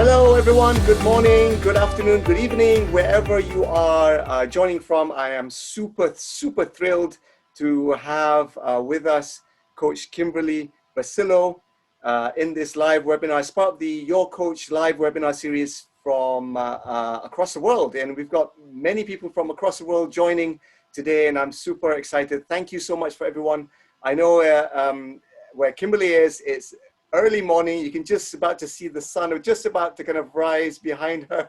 Hello, everyone. Good morning, good afternoon, good evening, wherever you are joining from. I am super thrilled to have with us Coach Kimberly Vercillo in this live webinar as part of the Your Coach live webinar series from across the world. And we've got many people from across the world joining today, and I'm super excited. Thank you so much for everyone. I know where Kimberly is, it's early morning. You can just about to see the sun or just about to kind of rise behind her.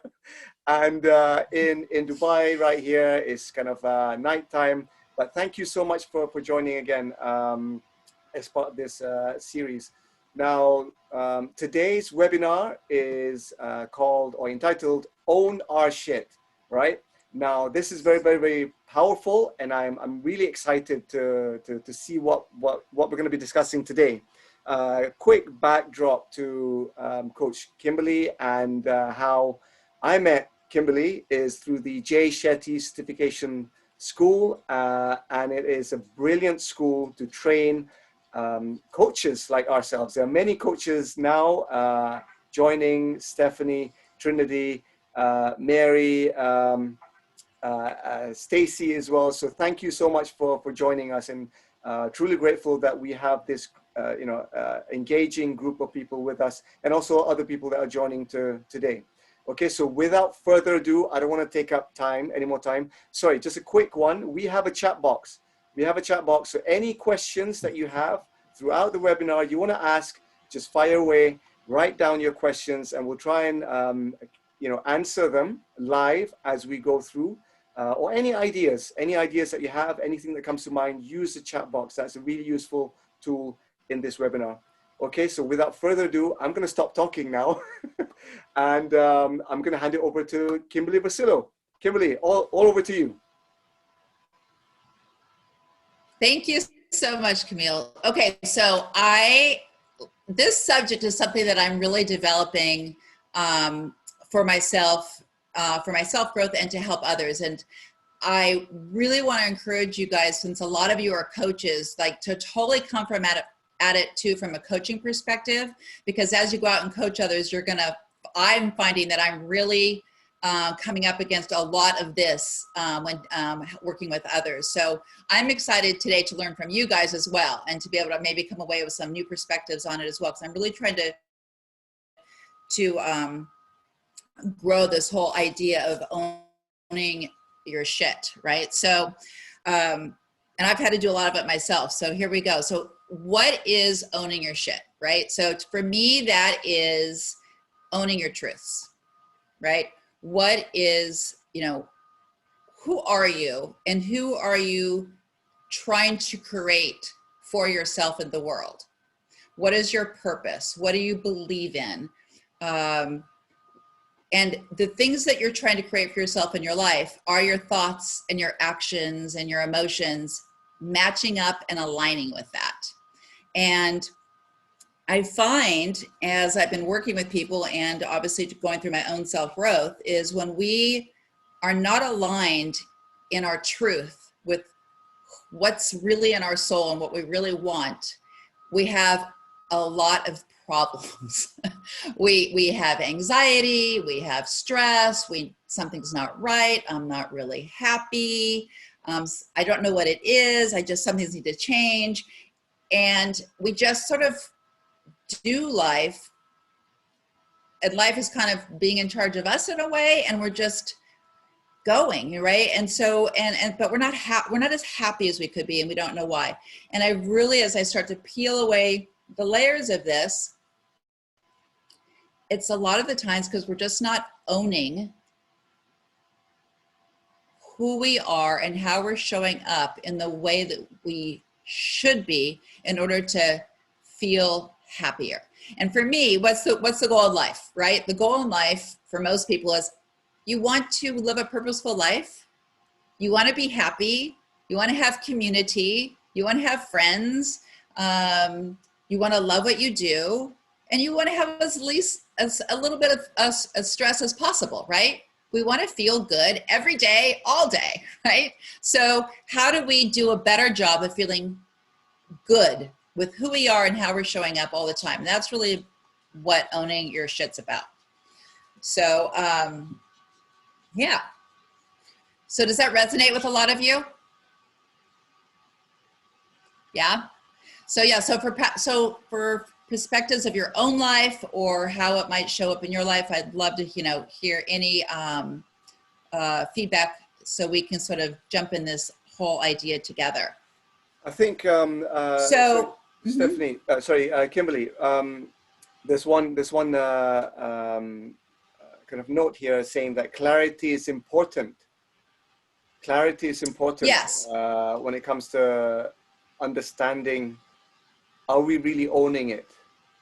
And in Dubai right here, it's kind of nighttime. But thank you so much for joining again as part of this series. Now, today's webinar is called or entitled Own Our Shit, right? Now, this is very powerful, and I'm really excited to see what we're going to be discussing today. Quick backdrop to Coach Kimberly and how I met Kimberly is through the Jay Shetty Certification School, and it is a brilliant school to train coaches like ourselves. There are many coaches now joining: Stephanie, Trinity, Mary, Stacy as well. So thank you so much for joining us, and truly grateful that we have this engaging group of people with us, and also other people that are joining today. Okay, so without further ado, I don't want to take up any more time. Sorry, just a quick one. We have a chat box. So any questions that you have throughout the webinar you want to ask, just fire away, write down your questions, and we'll try and answer them live as we go through. Or any ideas that you have, anything that comes to mind, use the chat box. That's a really useful tool in this webinar. Okay, so without further ado, I'm going to stop talking now, and I'm going to hand it over to Kimberly Vercillo. Kimberly, all over to you. Thank you so much, Camille. Okay, so this subject is something that I'm really developing for myself growth and to help others. And I really want to encourage you guys, since a lot of you are coaches, like to totally come from at it too from a coaching perspective, because as you go out and coach others, I'm finding that I'm really coming up against a lot of this when working with others. So I'm excited today to learn from you guys as well, and to be able to maybe come away with some new perspectives on it as well, because I'm really trying to grow this whole idea of owning your shit, right? So, and I've had to do a lot of it myself. So here we go. So what is owning your shit, right? So for me, that is owning your truths, right? What is, who are you, and who are you trying to create for yourself in the world? What is your purpose? What do you believe in? And the things that you're trying to create for yourself in your life, are your thoughts and your actions and your emotions matching up and aligning with that? And I find, as I've been working with people and obviously going through my own self-growth, is when we are not aligned in our truth with what's really in our soul and what we really want, we have a lot of problems. we have anxiety, we have stress, something's not right, I'm not really happy, I don't know what it is, some things need to change. And we just sort of do life, and life is kind of being in charge of us in a way, and we're just going, right? And so, but we're not as happy as we could be, and we don't know why. And I really, as I start to peel away the layers of this, it's a lot of the times because we're just not owning who we are and how we're showing up in the way that we should be in order to feel happier. And for me, what's the goal in life, right? The goal in life for most people is you want to live a purposeful life. You want to be happy. You want to have community. You want to have friends. You want to love what you do. And you want to have as a little bit of as stress as possible, right? We want to feel good every day, all day, right? So how do we do a better job of feeling good with who we are and how we're showing up all the time? And that's really what owning your shit's about. So, yeah. So does that resonate with a lot of you? Yeah. So yeah, so for perspectives of your own life or how it might show up in your life, I'd love to, hear any feedback so we can sort of jump in this whole idea together. I think, Stephanie, Kimberly, there's one kind of note here saying that clarity is important. Clarity is important. Yes. When it comes to understanding, are we really owning it?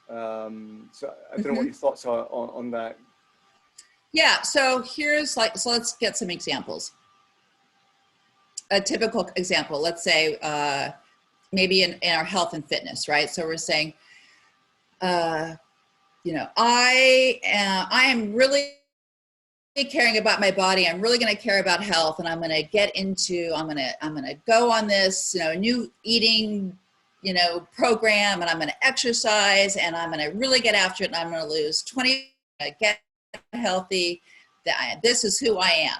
So I don't know what your thoughts are on that. Yeah, so so let's get some examples. A typical example, let's say maybe in our health and fitness, right? So we're saying, I am really caring about my body. I'm really going to care about health, and I'm going to I'm going to go on this, new eating, program, and I'm going to exercise, and I'm going to really get after it, and I'm going to lose 20, get healthy. This is who I am.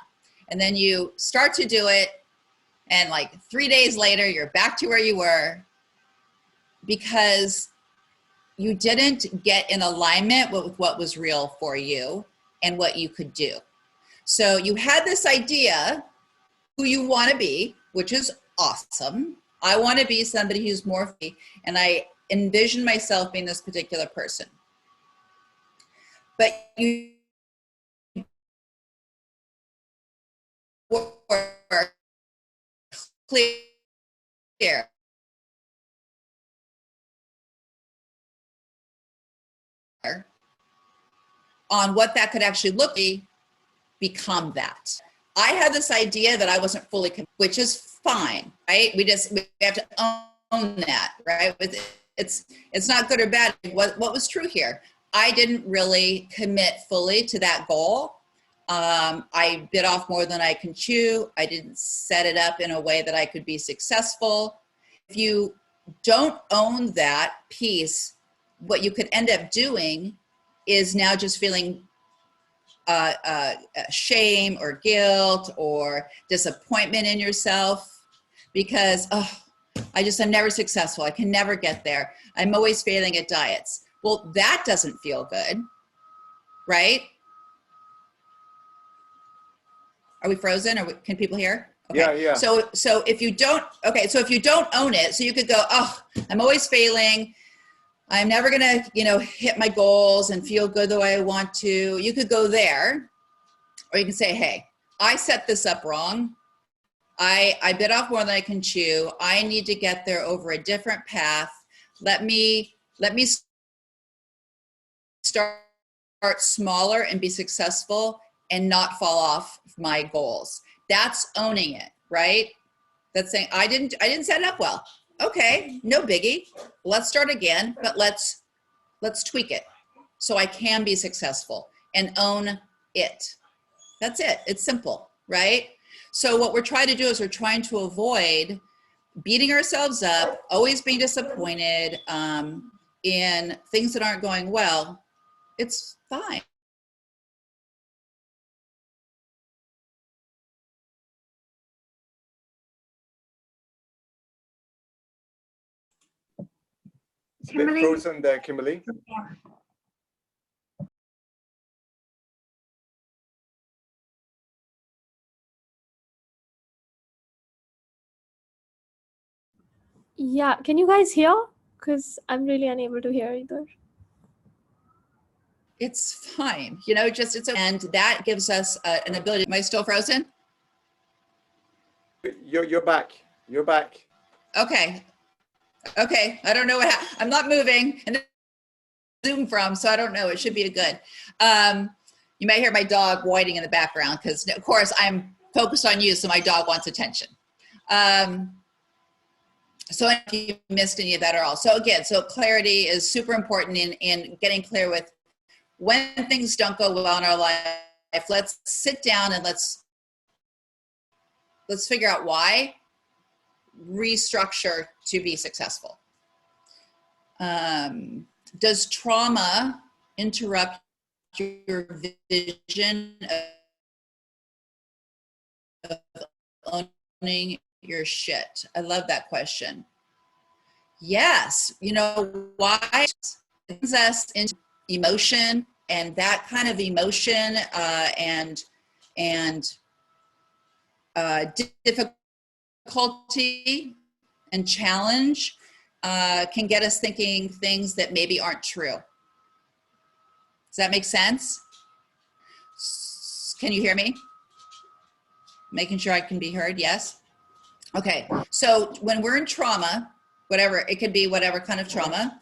And then you start to do it, and like 3 days later, you're back to where you were because you didn't get in alignment with what was real for you and what you could do. So you had this idea who you want to be, which is awesome. I want to be somebody who's more free, and I envision myself being this particular person. But you were clear on what that could actually look like, become that. I had this idea that I wasn't fully committed, which is fine, right? We have to own that, right? It's not good or bad. What was true here? I didn't really commit fully to that goal. I bit off more than I can chew. I didn't set it up in a way that I could be successful. If you don't own that piece, what you could end up doing is now just feeling shame or guilt or disappointment in yourself because, I'm never successful. I can never get there. I'm always failing at diets. Well, that doesn't feel good, right? Are we frozen, or can people hear? Okay. Yeah. So if you don't own it, so you could go, I'm always failing. I'm never going to, hit my goals and feel good the way I want to. You could go there, or you can say, hey, I set this up wrong. I bit off more than I can chew. I need to get there over a different path. Let me start smaller and be successful and not fall off my goals. That's owning it, right? That's saying, I didn't set it up well. Okay, no biggie. Let's start again, but let's tweak it so I can be successful and own it. That's it. It's simple, right? So what we're trying to do is we're trying to avoid beating ourselves up, always being disappointed in things that aren't going well. It's fine. It's a bit frozen there, Kimberly. Yeah, can you guys hear? Because I'm really unable to hear either. It's fine. And that gives us an ability. Am I still frozen? You're back. You're back. Okay. I don't know what happened. I'm not moving and Zoom from, so I don't know. It should be good. You may hear my dog whining in the background because, of course, I'm focused on you, so my dog wants attention. So if you missed any of that at all. So again, clarity is super important in getting clear with when things don't go well in our life. Let's sit down and let's figure out why, restructure to be successful. Does trauma interrupt your vision of owning your shit? I love that question. Yes. You know why? It brings us into emotion, and that kind of emotion and difficulty and challenge can get us thinking things that maybe aren't true. Does that make sense? Can you hear me? Making sure I can be heard, yes? Okay, so when we're in trauma, whatever, it could be whatever kind of trauma,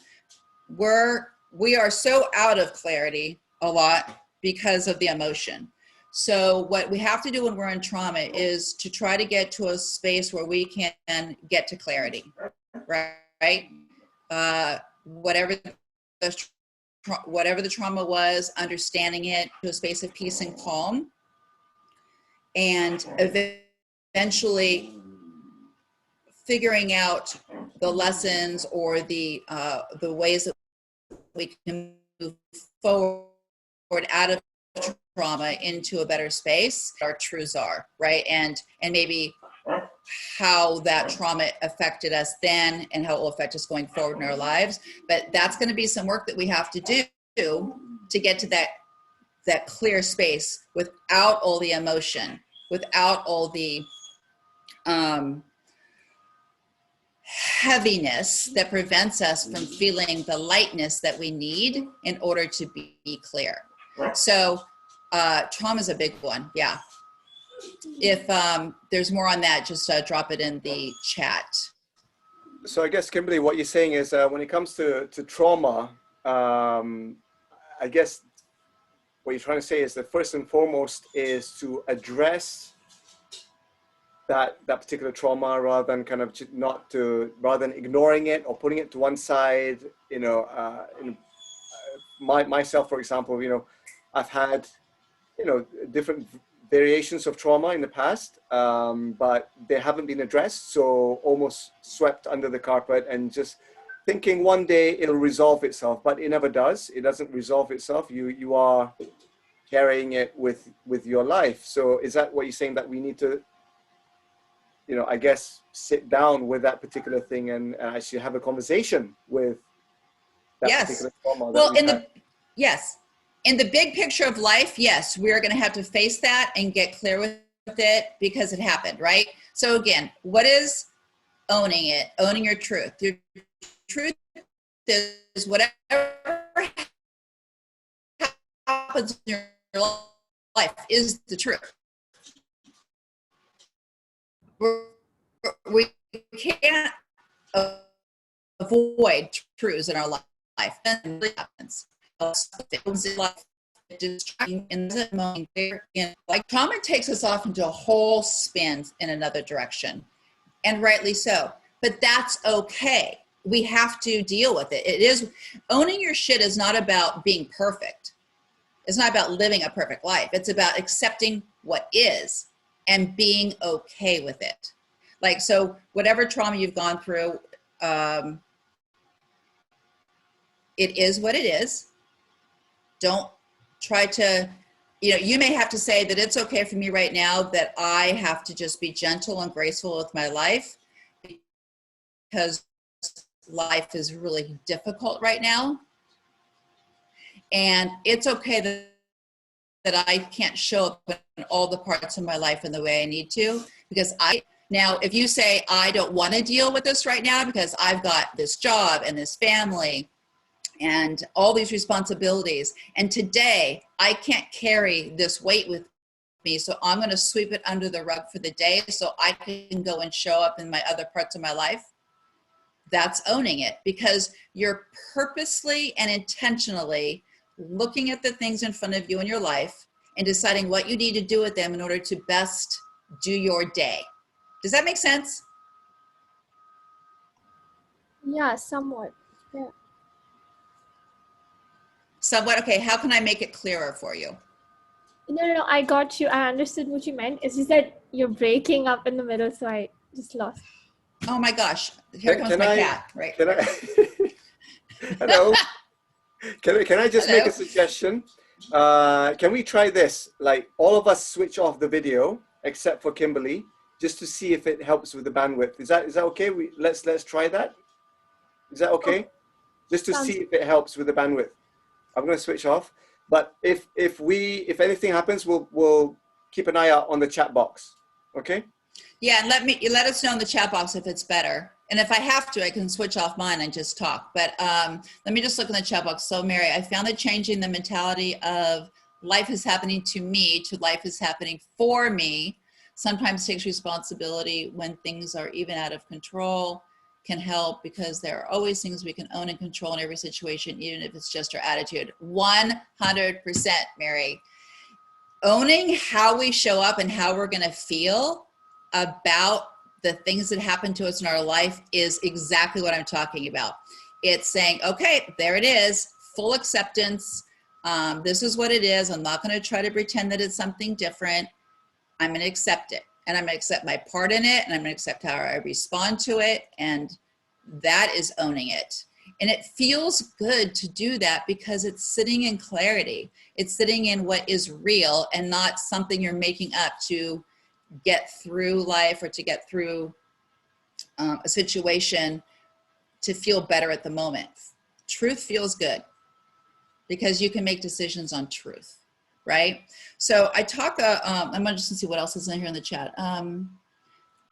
we are so out of clarity a lot because of the emotion. So what we have to do when we're in trauma is to try to get to a space where we can get to clarity, right? Whatever the trauma was, understanding it to a space of peace and calm, and eventually figuring out the lessons or the ways that we can move forward out of trauma into a better space, our truths are, right? And maybe how that trauma affected us then and how it will affect us going forward in our lives. But that's going to be some work that we have to do to get to that clear space without all the emotion, without all the heaviness that prevents us from feeling the lightness that we need in order to be clear. So trauma is a big one. Yeah. If there's more on that, just drop it in the chat. So I guess, Kimberly, what you're saying is when it comes to trauma, I guess what you're trying to say is that first and foremost is to address that particular trauma rather than rather than ignoring it or putting it to one side. You know, myself, for example, you know, I've had, you know, different variations of trauma in the past, but they haven't been addressed, so almost swept under the carpet and just thinking one day it'll resolve itself, but it never does. It doesn't resolve itself. You are carrying it with your life. So is that what you're saying, that we need to, you know, I guess, sit down with that particular thing and actually have a conversation with that particular trauma? Well, yes. In the big picture of life, yes, we're going to have to face that and get clear with it because it happened, right? So again, what is owning it? Owning your truth. Your truth is whatever happens in your life is the truth. We can't avoid truths in our life. And it happens. Like trauma takes us off into a whole spin in another direction, and rightly so. But that's okay. We have to deal with it. It is, owning your shit is not about being perfect. It's not about living a perfect life. It's about accepting what is and being okay with it. Like, so whatever trauma you've gone through, it is what it is. Don't try to, you know, you may have to say that it's okay for me right now that I have to just be gentle and graceful with my life because life is really difficult right now. And it's okay that I can't show up in all the parts of my life in the way I need to, because now, if you say, I don't want to deal with this right now because I've got this job and this family and all these responsibilities, and today I can't carry this weight with me, so I'm going to sweep it under the rug for the day so I can go and show up in my other parts of my life. That's owning it, because you're purposely and intentionally looking at the things in front of you in your life and deciding what you need to do with them in order to best do your day. Does that make sense? Yeah, somewhat. Yeah. Somewhat. Okay, how can I make it clearer for you? No, I got you. I understood what you meant. It's just that you're breaking up in the middle, so I just lost. Oh my gosh, here comes my cat, right? Hello. Can I just Hello? make a suggestion? Can we try this? Like all of us switch off the video except for Kimberly, just to see if it helps with the bandwidth. Is that okay? Let's try that. Is that okay? Okay. Just to Sounds see if it helps with the bandwidth. I'm going to switch off. But if anything happens, we'll keep an eye out on the chat box. Okay? Yeah, and let us know in the chat box if it's better. And if I have to, I can switch off mine and just talk. But let me just look in the chat box. So Mary, I found that changing the mentality of life is happening to me to life is happening for me sometimes takes responsibility when things are even out of control can help, because there are always things we can own and control in every situation, even if it's just our attitude. 100%, Mary. Owning how we show up and how we're going to feel about the things that happen to us in our life is exactly what I'm talking about. It's saying, okay, there it is, full acceptance. This is what it is. I'm not going to try to pretend that it's something different. I'm going to accept it, and I'm going to accept my part in it, and I'm going to accept how I respond to it. And that is owning it. And it feels good to do that because it's sitting in clarity. It's sitting in what is real and not something you're making up to get through life or to get through a situation to feel better at the moment. Truth feels good because you can make decisions on truth, right? So I talk, I'm just gonna see what else is in here in the chat.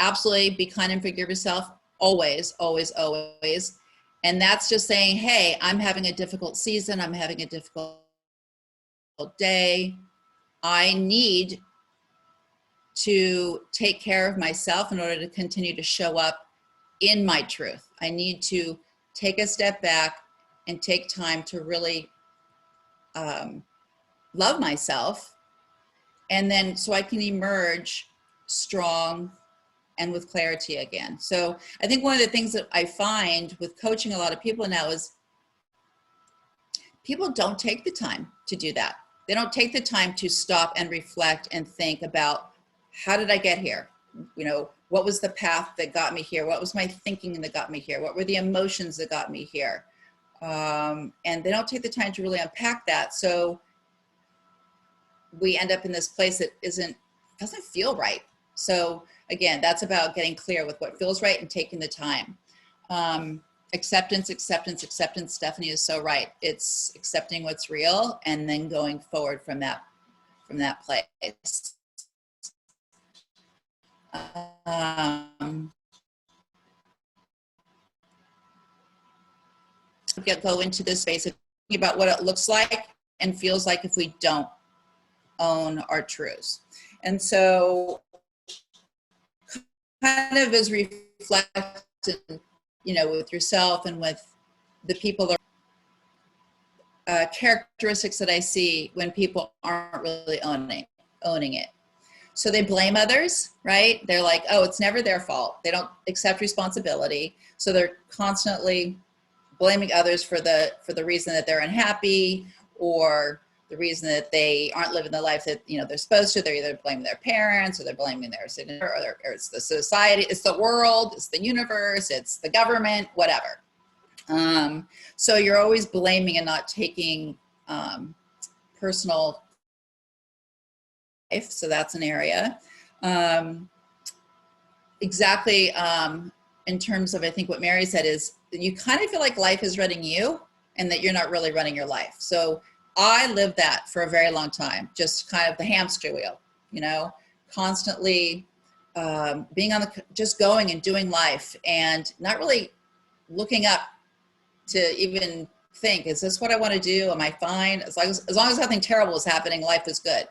Absolutely, be kind and forgive yourself, always, always, always. And that's just saying, hey, I'm having a difficult season, I'm having a difficult day. I need to take care of myself in order to continue to show up in my truth. I need to take a step back and take time to really love myself, and then so I can emerge strong and with clarity again. So I think one of the things that I find with coaching a lot of people now is people don't take the time to do that. They don't take the time to stop and reflect and think about, how did I get here? You know, what was the path that got me here? What was my thinking that got me here? What were the emotions that got me here? And they don't take the time to really unpack that. So we end up in this place that doesn't feel right. So again, that's about getting clear with what feels right and taking the time. Acceptance, acceptance, acceptance. Stephanie is so right. It's accepting what's real and then going forward from that place. Go into this space of thinking about what it looks like and feels like if we don't own our truths. And so kind of as reflected, you know, with yourself and with the people, characteristics that I see when people aren't really owning it. So they blame others, right? They're like, oh, it's never their fault. They don't accept responsibility. So they're constantly blaming others for the reason that they're unhappy, or the reason that they aren't living the life that, you know, they're supposed to. They're either blaming their parents, or they're blaming their significant other, or it's the society, it's the world, it's the universe, it's the government, whatever. So you're always blaming and not taking personal life. So that's an area. Exactly. In terms of, I think what Mary said is that you kind of feel like life is running you and that you're not really running your life. So I lived that for a very long time, just kind of the hamster wheel, you know, constantly being on just going and doing life and not really looking up to even think, is this what I want to do? Am I fine? As long as nothing terrible is happening, life is good.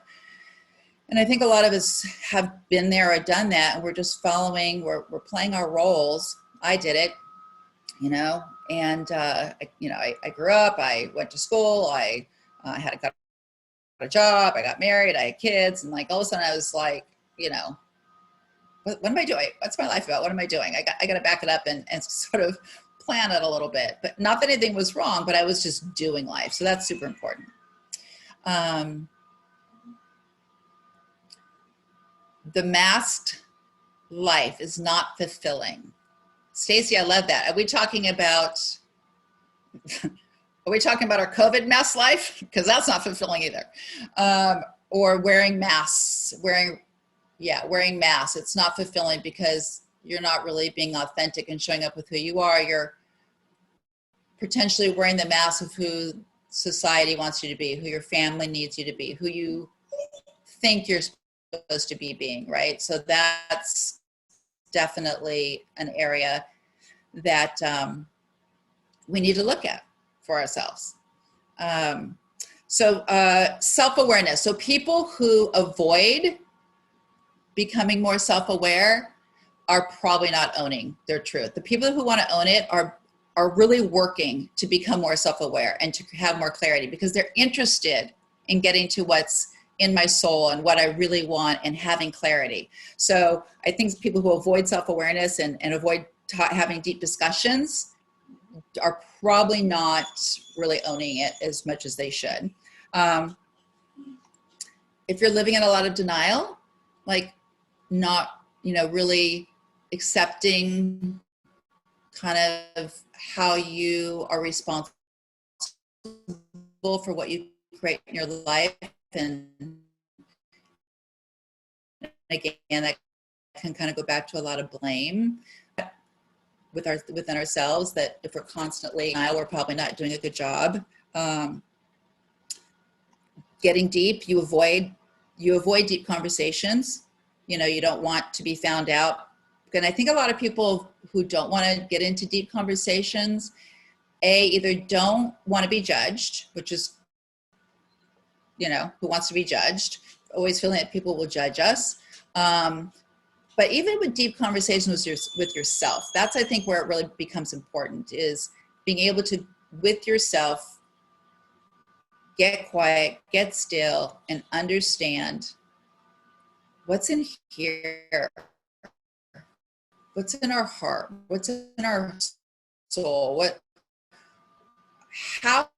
And I think a lot of us have been there or done that, and we're just following, we're playing our roles. I did it, you know, and, I grew up, I went to school, I got a job, I got married, I had kids, and like all of a sudden I was like, you know, what am I doing? What's my life about? What am I doing? I got to back it up and sort of plan it a little bit, but not that anything was wrong, but I was just doing life. So that's super important. The masked life is not fulfilling. Stacy, I love that. Are we talking about Are we talking about our COVID mask life? Because that's not fulfilling either. Or wearing masks, wearing masks. It's not fulfilling because you're not really being authentic and showing up with who you are. You're potentially wearing the mask of who society wants you to be, who your family needs you to be, who you think you're supposed to be being, right? So that's definitely an area that we need to look at for ourselves. Self-awareness. So people who avoid becoming more self-aware are probably not owning their truth. The people who want to own it are really working to become more self-aware and to have more clarity, because they're interested in getting to what's in my soul and what I really want and having clarity. So I think people who avoid self-awareness and avoid having deep discussions are probably not really owning it as much as they should. If you're living in a lot of denial, like not, really accepting kind of how you are responsible for what you create in your life, and again, that can kind of go back to a lot of blame within ourselves, that if we're constantly, we're probably not doing a good job. Getting deep, you avoid deep conversations. You don't want to be found out. And I think a lot of people who don't want to get into deep conversations, either don't want to be judged, which is, who wants to be judged, always feeling that people will judge us. But even with deep conversations with yourself, that's, I think, where it really becomes important, is being able to, with yourself, get quiet, get still, and understand what's in here, what's in our heart, what's in our soul, how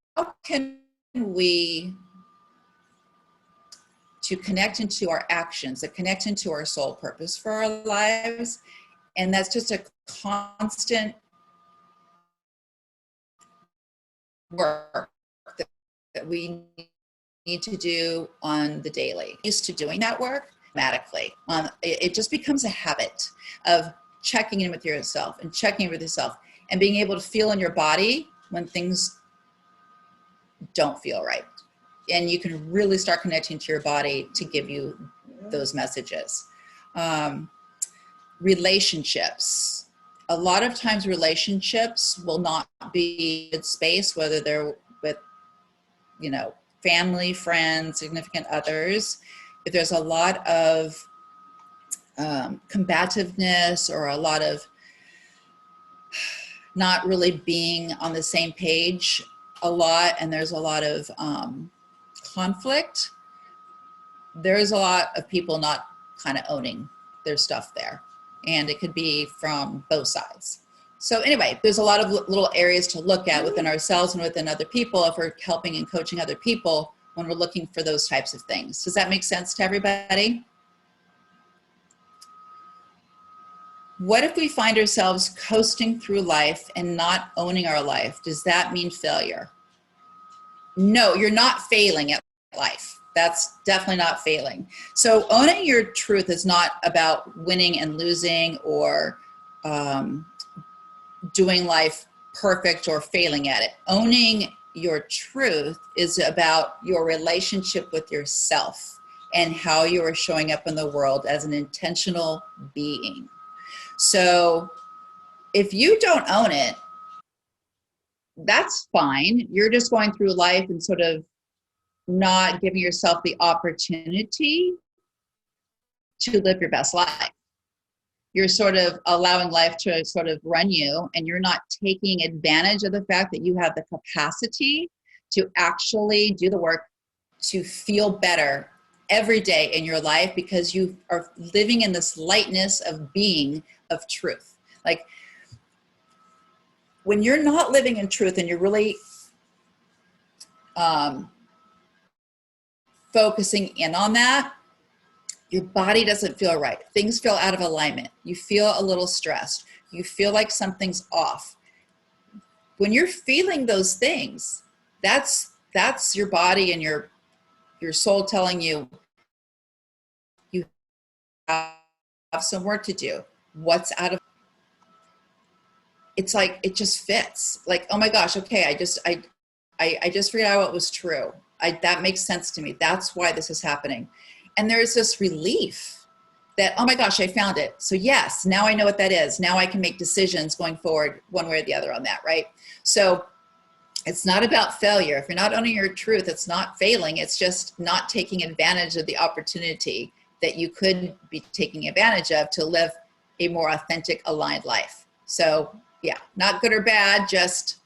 can we to connect into our actions, that connect into our soul purpose for our lives. And that's just a constant work that we need to do on the daily. Used to doing that work automatically. It just becomes a habit of checking in with yourself and checking in with yourself and being able to feel in your body when things don't feel right. And you can really start connecting to your body to give you those messages. Relationships. A lot of times relationships will not be a good space, whether they're with, family, friends, significant others. If there's a lot of combativeness or a lot of not really being on the same page a lot, and there's a lot of conflict, there's a lot of people not kind of owning their stuff there. And it could be from both sides. So anyway, there's a lot of little areas to look at within ourselves and within other people if we're helping and coaching other people when we're looking for those types of things. Does that make sense to everybody? What if we find ourselves coasting through life and not owning our life? Does that mean failure? No, you're not failing at life. That's definitely not failing. So owning your truth is not about winning and losing or doing life perfect or failing at it. Owning your truth is about your relationship with yourself and how you are showing up in the world as an intentional being. So if you don't own it, that's fine. You're just going through life and sort of not giving yourself the opportunity to live your best life. You're sort of allowing life to sort of run you, and you're not taking advantage of the fact that you have the capacity to actually do the work to feel better every day in your life, because you are living in this lightness of being of truth. Like when you're not living in truth and you're really focusing in on that, your body doesn't feel right. Things feel out of alignment. You feel a little stressed. You feel like something's off. When you're feeling those things, That's your body and your soul telling you you have some work to do. What's out of, it's like, it just fits. Like, oh my gosh, okay, I just figured out what was true. That makes sense to me. That's why this is happening. And there's this relief that, oh my gosh, I found it. So yes, now I know what that is. Now I can make decisions going forward one way or the other on that, right? So it's not about failure. If you're not owning your truth, it's not failing. It's just not taking advantage of the opportunity that you could be taking advantage of to live a more authentic, aligned life. So yeah, not good or bad, just,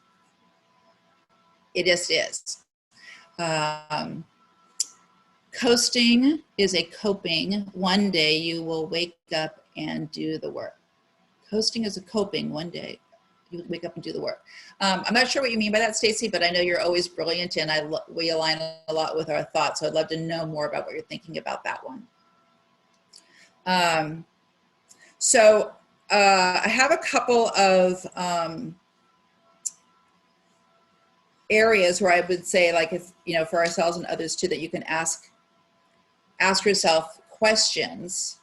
it just is. Coasting is a coping. One day you will wake up and do the work. Coasting is a coping. One day you wake up and do the work. I'm not sure what you mean by that, Stacey, but I know you're always brilliant, and we align a lot with our thoughts. So I'd love to know more about what you're thinking about that one. I have a couple of areas where I would say, like, if, you know, for ourselves and others too, that you can ask yourself questions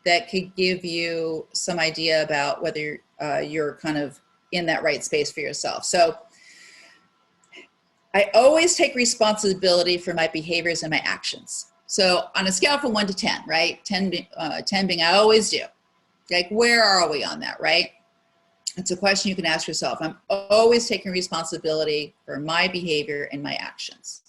that could give you some idea about whether you're kind of in that right space for yourself. So I always take responsibility for my behaviors and my actions. So on a scale from 1 to 10, right? 10 being I always do. Like, where are we on that, right? It's a question you can ask yourself. I'm always taking responsibility for my behavior and my actions.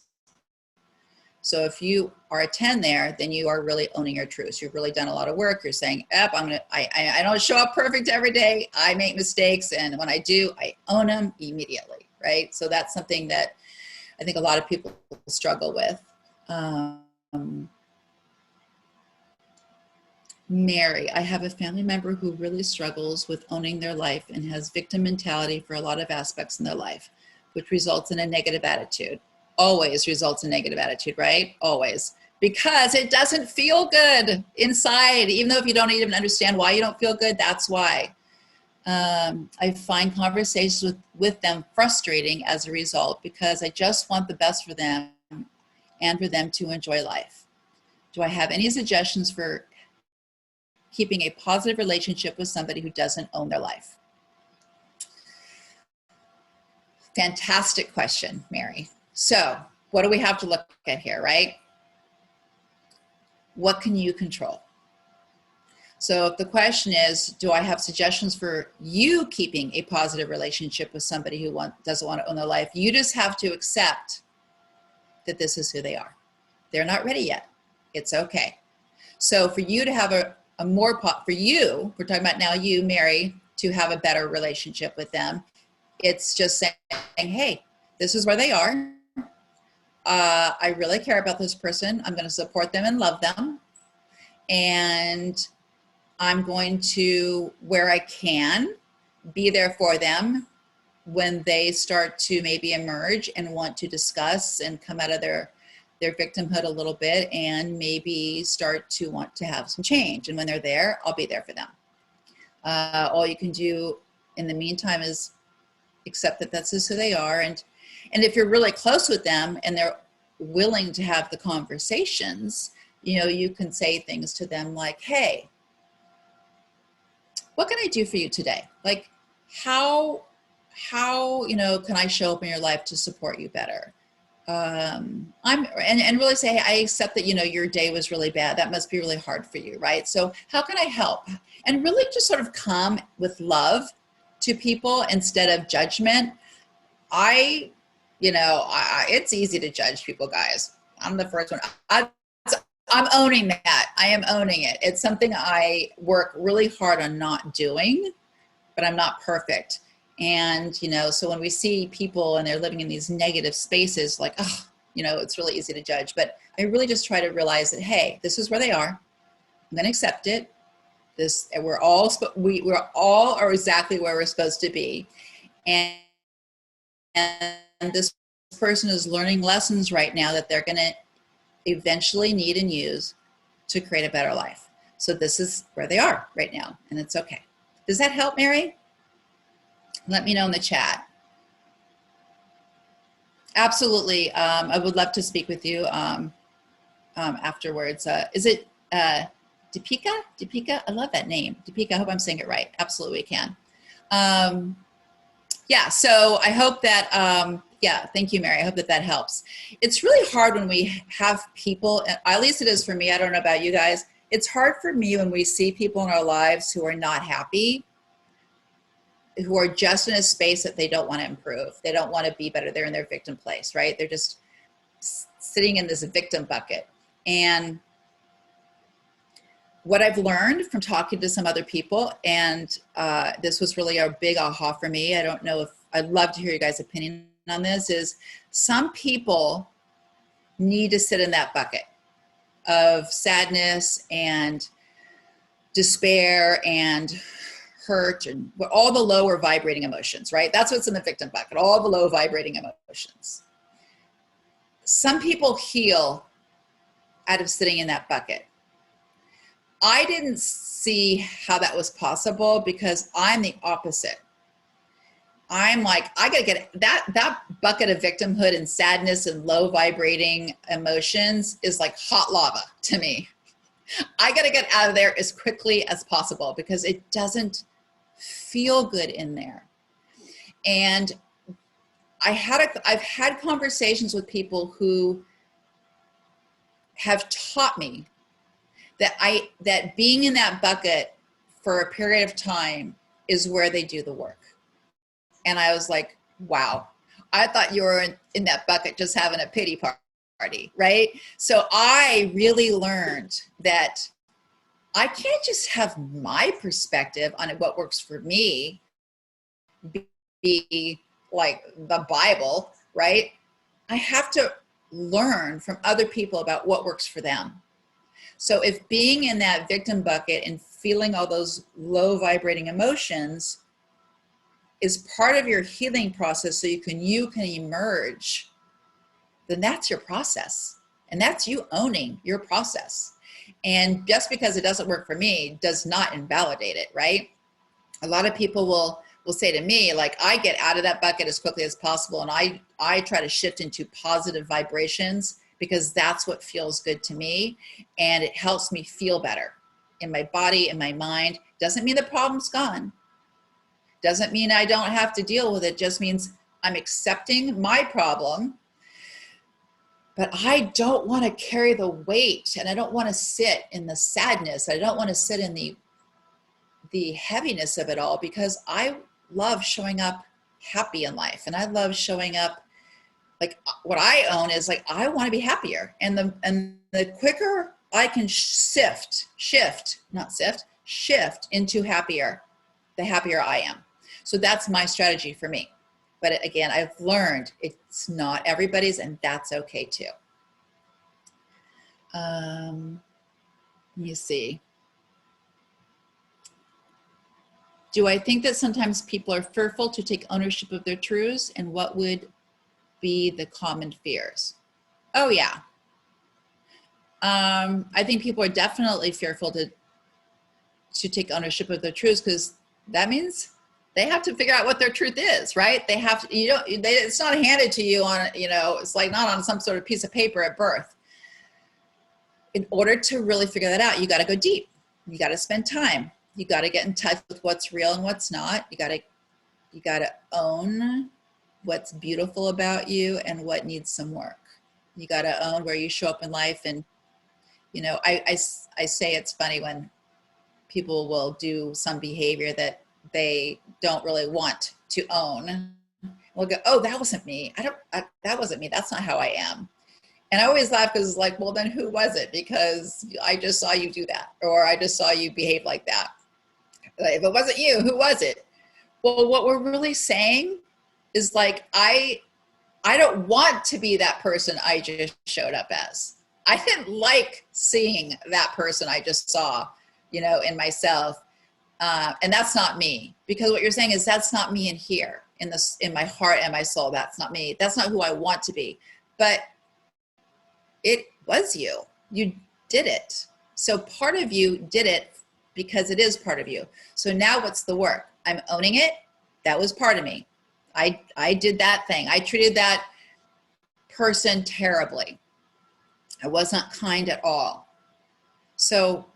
So if you are a 10 there, then you are really owning your truth. You've really done a lot of work. You're saying, I don't show up perfect every day. I make mistakes. And when I do, I own them immediately, right? So that's something that I think a lot of people struggle with. Mary, I have a family member who really struggles with owning their life and has victim mentality for a lot of aspects in their life, which results in a negative attitude. Always results in negative attitude, right? Always. Because it doesn't feel good inside, even though if you don't even understand why you don't feel good, that's why. I find conversations with them frustrating as a result, because I just want the best for them and for them to enjoy life. Do I have any suggestions for keeping a positive relationship with somebody who doesn't own their life? Fantastic question, Mary. So what do we have to look at here, right? What can you control? So if the question is, do I have suggestions for you keeping a positive relationship with somebody who doesn't want to own their life? You just have to accept that this is who they are. They're not ready yet. It's okay. So for you to have we're talking about now you, Mary, to have a better relationship with them, it's just saying, hey, this is where they are. I really care about this person. I'm going to support them and love them. And I'm going to, where I can, be there for them when they start to maybe emerge and want to discuss and come out of their victimhood a little bit and maybe start to want to have some change. And when they're there, I'll be there for them. All you can do in the meantime is accept that that's just who they are. And if you're really close with them and they're willing to have the conversations, you know, you can say things to them like, hey, what can I do for you today? Like, how, you know, can I show up in your life to support you better? And really say, hey, I accept that, you know, your day was really bad. That must be really hard for you, right? So how can I help? And really just sort of come with love to people instead of judgment. It's easy to judge people, guys. I'm the first one. I'm owning that. I am owning it. It's something I work really hard on not doing, but I'm not perfect. And, you know, so when we see people and they're living in these negative spaces, like, oh, you know, it's really easy to judge. But I really just try to realize that, hey, this is where they are. I'm going to accept it. We're all are exactly where we're supposed to be. And this person is learning lessons right now that they're going to eventually need and use to create a better life. So this is where they are right now, and it's okay. Does that help, Mary? Let me know in the chat. Absolutely. I would love to speak with you afterwards. Is it Deepika? Deepika? I love that name. Deepika, I hope I'm saying it right. Absolutely can. Yeah, so I hope that, yeah, thank you, Mary. I hope that that helps. It's really hard when we have people, at least it is for me, I don't know about you guys, it's hard for me when we see people in our lives who are not happy, who are just in a space that they don't want to improve. They don't want to be better. They're in their victim place, right? They're just sitting in this victim bucket. And what I've learned from talking to some other people, and this was really a big aha for me, I don't know if, I'd love to hear you guys' opinion on this, is some people need to sit in that bucket of sadness and despair and hurt and all the lower vibrating emotions, right? That's what's in the victim bucket, all the low vibrating emotions. Some people heal out of sitting in that bucket. I didn't see how that was possible because I'm the opposite. I'm like, I gotta get that bucket of victimhood and sadness and low vibrating emotions is like hot lava to me. I gotta get out of there as quickly as possible because it doesn't feel good in there. And I've had conversations with people who have taught me that being in that bucket for a period of time is where they do the work. And I was like, wow, I thought you were in that bucket just having a pity party, right? So I really learned that I can't just have my perspective on what works for me be like the Bible, right? I have to learn from other people about what works for them. So if being in that victim bucket and feeling all those low vibrating emotions is part of your healing process so you can emerge, then that's your process. And that's you owning your process. And just because it doesn't work for me does not invalidate it, right? A lot of people will say to me, like, I get out of that bucket as quickly as possible and I try to shift into positive vibrations because that's what feels good to me and it helps me feel better in my body, in my mind. Doesn't mean the problem's gone. Doesn't mean I don't have to deal with it. Just means I'm accepting my problem, but I don't want to carry the weight and I don't want to sit in the sadness. I don't want to sit in the heaviness of it all because I love showing up happy in life. And I love showing up, like what I own is like, I want to be happier. And the quicker I can shift into happier, the happier I am. So that's my strategy for me. But again, I've learned it's not everybody's and that's okay too. Let me see. Do I think that sometimes people are fearful to take ownership of their truths, and what would be the common fears? Oh yeah. I think people are definitely fearful to take ownership of their truths because that means they have to figure out what their truth is, right? They have to, it's not handed to you on, it's like not on some sort of piece of paper at birth. In order to really figure that out, you got to go deep. You got to spend time. You got to get in touch with what's real and what's not. You got to own what's beautiful about you and what needs some work. You got to own where you show up in life. And, I say it's funny when people will do some behavior that they don't really want to own. We'll go, oh, that wasn't me. That wasn't me. That's not how I am. And I always laugh because it's like, well, then who was it? Because I just saw you do that, or I just saw you behave like that. If it wasn't you, who was it? Well, what we're really saying is like, I don't want to be that person I just showed up as. I didn't like seeing that person I just saw, in myself. And that's not me, because what you're saying is that's not me in here, in my heart and my soul. That's not me. That's not who I want to be. But it was you. You did it. So part of you did it because it is part of you. So now what's the work? I'm owning it. That was part of me. I did that thing. I treated that person terribly. I was not kind at all. So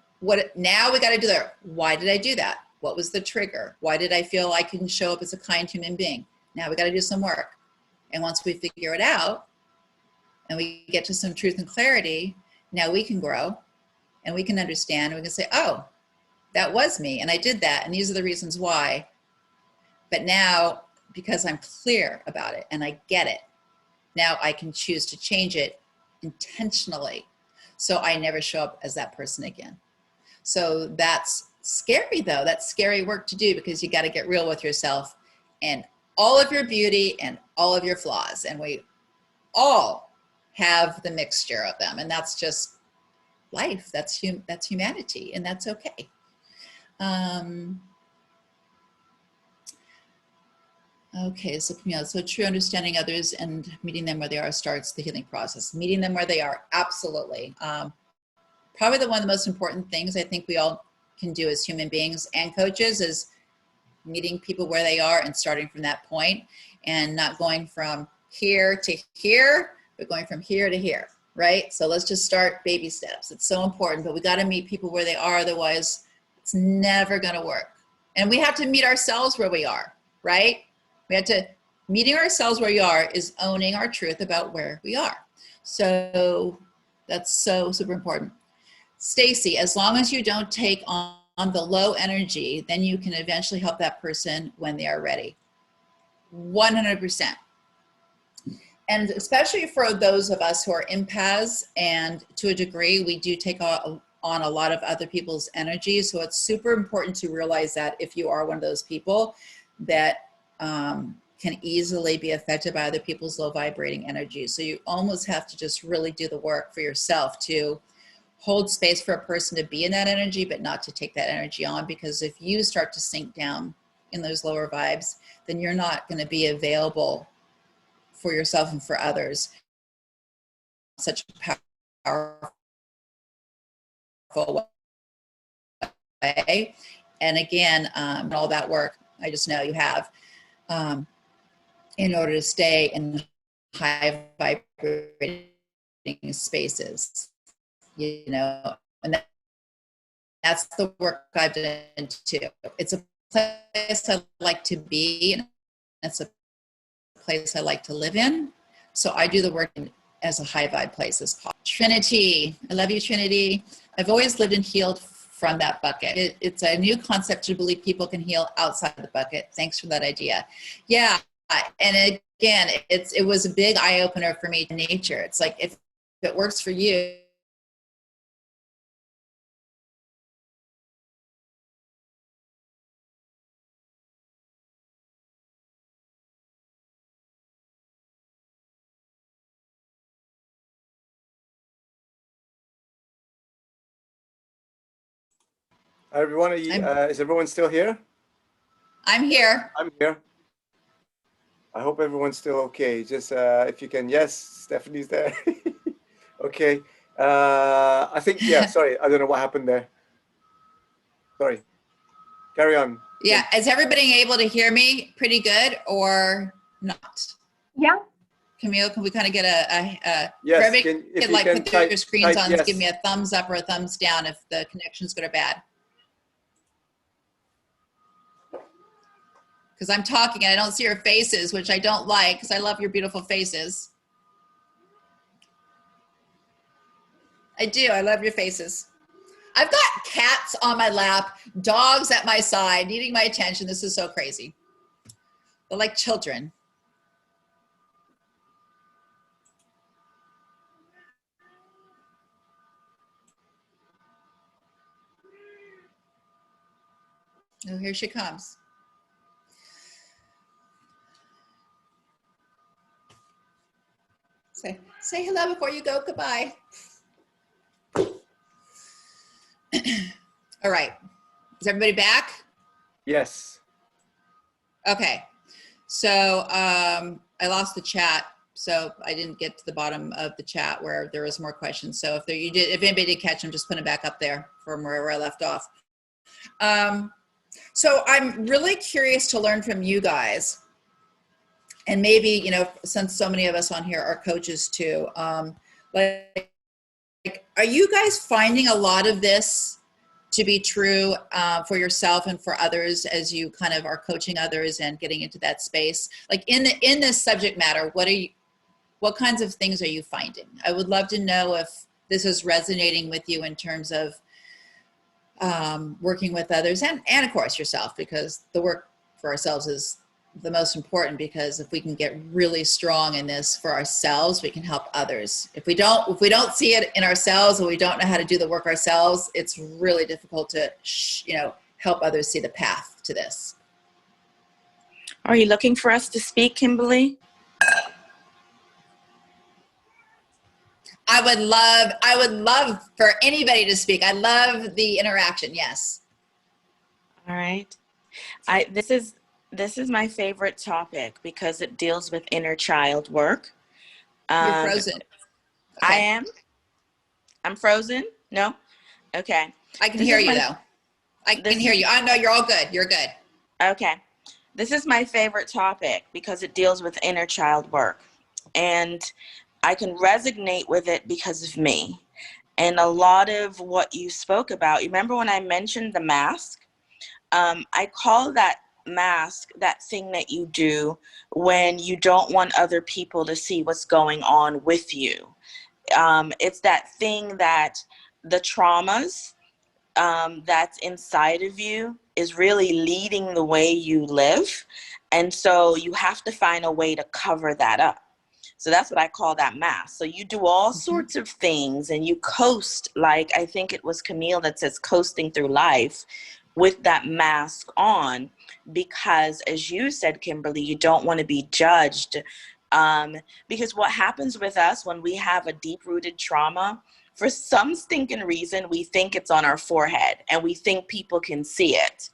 now we got to do that. Why did I do that? What was the trigger? Why did I feel I couldn't show up as a kind human being? Now we got to do some work. And once we figure it out and we get to some truth and clarity, now we can grow and we can understand. We can say, oh, that was me and I did that. And these are the reasons why. But now, because I'm clear about it and I get it, now I can choose to change it intentionally so I never show up as that person again. So that's scary though. That's scary work to do because you got to get real with yourself and all of your beauty and all of your flaws. And we all have the mixture of them. And that's just life. That's humanity. And that's okay. Okay, so so true understanding others and meeting them where they are starts the healing process. Meeting them where they are, absolutely. Probably one of the most important things I think we all can do as human beings and coaches is meeting people where they are and starting from that point and not going from here to here, but going from here to here, right? So let's just start baby steps. It's so important, but we got to meet people where they are. Otherwise, it's never going to work. And we have to meet ourselves where we are, right? We have to, meeting ourselves where we are is owning our truth about where we are. So that's so super important. Stacy, as long as you don't take on the low energy, then you can eventually help that person when they are ready. 100%. And especially for those of us who are empaths, and to a degree, we do take on a lot of other people's energy. So it's super important to realize that if you are one of those people that can easily be affected by other people's low vibrating energy. So you almost have to just really do the work for yourself to hold space for a person to be in that energy, but not to take that energy on, because if you start to sink down in those lower vibes, then you're not going to be available for yourself and for others. Such a powerful way. And again, all that work, I just know you have, in order to stay in high vibrating spaces, you know, and that's the work I've done too. It's a place I like to be, and it's a place I like to live in. So I do the work as a high vibe place as possible. Trinity, I love you, Trinity. I've always lived and healed from that bucket. It's a new concept to believe people can heal outside of the bucket. Thanks for that idea. Yeah, and again, it was a big eye opener for me to nature. It's like, if it works for you, Hi everyone, is everyone still here? I'm here. I'm here. I hope everyone's still okay. Just if you can, yes, Stephanie's there. Okay. I think, yeah, sorry, I don't know what happened there. Sorry. Carry on. Yeah, is everybody able to hear me pretty good or not? Yeah. Camille, can we kind of get a yes, if you can put your screens on, yes. give me a thumbs up or a thumbs down if the connection's good or bad. Because I'm talking and I don't see your faces, which I don't like, because I love your beautiful faces. I do, I love your faces. I've got cats on my lap, dogs at my side, needing my attention. This is so crazy. They're like children. Oh, here she comes. Say hello before you go, goodbye. All right, is everybody back? Yes. Okay, so I lost the chat, so I didn't get to the bottom of the chat where there was more questions. So if anybody did catch them, just put them back up there from where I left off. So I'm really curious to learn from you guys. and maybe, you know, since so many of us on here are coaches too, like, are you guys finding a lot of this to be true for yourself and for others as you kind of are coaching others and getting into that space? Like in this subject matter, what kinds of things are you finding? I would love to know if this is resonating with you in terms of working with others and of course yourself, because the work for ourselves is the most important, because if we can get really strong in this for ourselves, we can help others. If we don't see it in ourselves, and we don't know how to do the work ourselves, it's really difficult to, you know, help others see the path to this. Are you looking for us to speak, Kimberly? I would love for anybody to speak. I love the interaction. Yes. All right. This is my favorite topic because it deals with inner child work. You're frozen. Okay. I am. I'm frozen. No. Okay. I can hear you though. I can hear you. I know you're all good. You're good. Okay. This is my favorite topic because it deals with inner child work, and I can resonate with it because of me. And a lot of what you spoke about, you remember when I mentioned the mask? I call that mask that thing that you do when you don't want other people to see what's going on with you. It's that thing that the traumas that's inside of you is really leading the way you live. And so you have to find a way to cover that up. So that's what I call that mask. So you do all sorts of things and you coast, like I think it was Camille that says coasting through life with that mask on, because as you said, Kimberly, you don't want to be judged. Because what happens with us when we have a deep-rooted trauma, for some stinking reason, we think it's on our forehead and we think people can see it.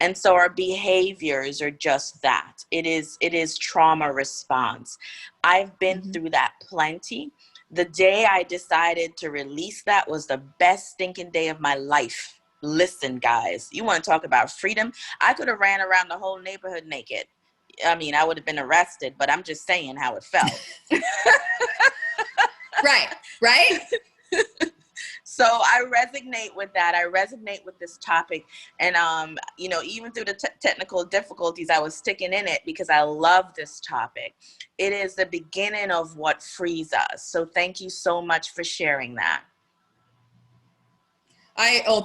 And so our behaviors are just that. It is trauma response. I've been through that plenty. The day I decided to release that was the best stinking day of my life. Listen, guys, you want to talk about freedom? I could have ran around the whole neighborhood naked. I mean, I would have been arrested, but I'm just saying how it felt. Right. So I resonate with that. I resonate with this topic. And, you know, even through the technical difficulties, I was sticking in it because I love this topic. It is the beginning of what frees us. So thank you so much for sharing that.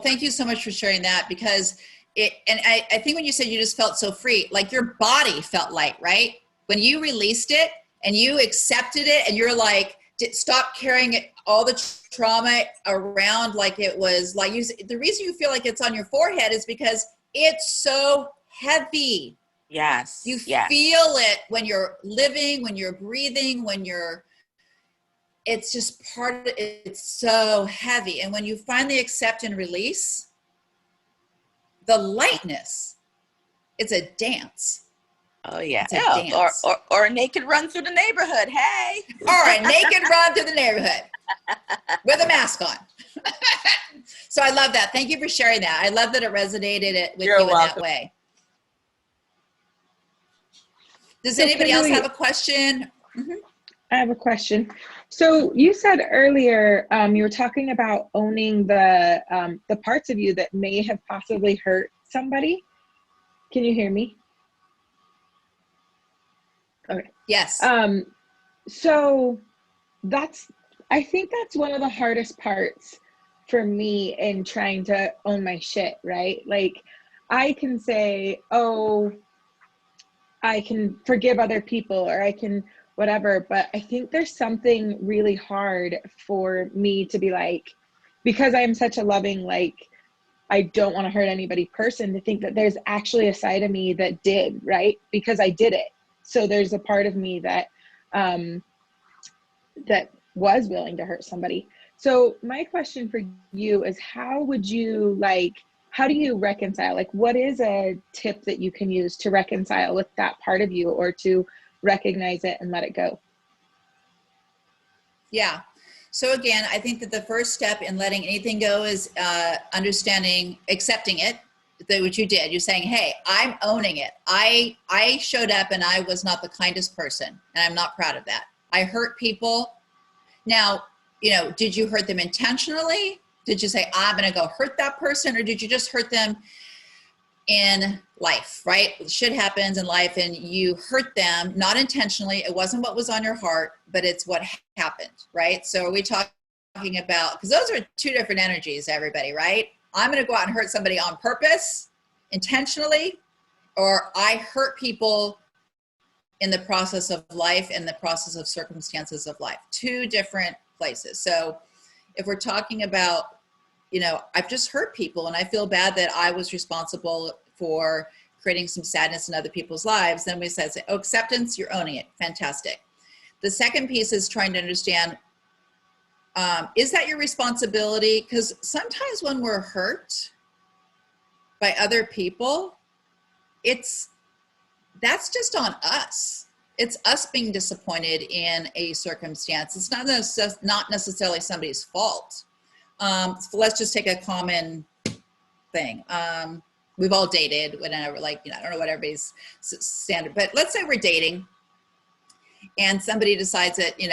Thank you so much for sharing that, because I think when you said you just felt so free, like your body felt light, right? When you released it and you accepted it and you're like, stop carrying it, all the trauma around like it was like you. The reason you feel like it's on your forehead is because it's so heavy. Yes. You feel it when you're living, when you're breathing, it's just part of it. It's so heavy. And when you finally accept and release, the lightness, it's a dance. Oh yeah. It's a dance. Or a naked run through the neighborhood. Hey. Or a naked run through the neighborhood with a mask on. So I love that. Thank you for sharing that. I love that it resonated with you in that way. Does anybody else have a question? I have a question. So you said earlier, you were talking about owning the parts of you that may have possibly hurt somebody. Can you hear me? Okay. Yes. So I think that's one of the hardest parts for me in trying to own my shit, right? Like I can say, oh, I can forgive other people or I can whatever, but I think there's something really hard for me to be like, because I'm such a loving, like, I don't want to hurt anybody person, to think that there's actually a side of me that did, right? Because I did it. So there's a part of me that that was willing to hurt somebody. So my question for you is, how do you reconcile? Like, what is a tip that you can use to reconcile with that part of you, or to recognize it and let it go? Yeah. So again, I think that the first step in letting anything go is accepting it. what you did. You're saying, hey, I'm owning it. I showed up and I was not the kindest person, and I'm not proud of that. I hurt people. Now, did you hurt them intentionally? Did you say, I'm going to go hurt that person? Or did you just hurt them in life, right? Shit happens in life and you hurt them, not intentionally. It wasn't what was on your heart, but it's what happened, right? So are we talking about, because those are two different energies, everybody, right? I'm going to go out and hurt somebody on purpose, intentionally, or I hurt people in the process of life, in the process of circumstances of life. Two different places. So if we're talking about, I've just hurt people and I feel bad that I was responsible for creating some sadness in other people's lives, then we say, oh, acceptance, you're owning it. Fantastic. The second piece is trying to understand, is that your responsibility? Because sometimes when we're hurt by other people, that's just on us. It's us being disappointed in a circumstance. It's not necessarily somebody's fault. So let's just take a common thing. We've all dated, whenever, I don't know what everybody's standard, but let's say we're dating and somebody decides that, you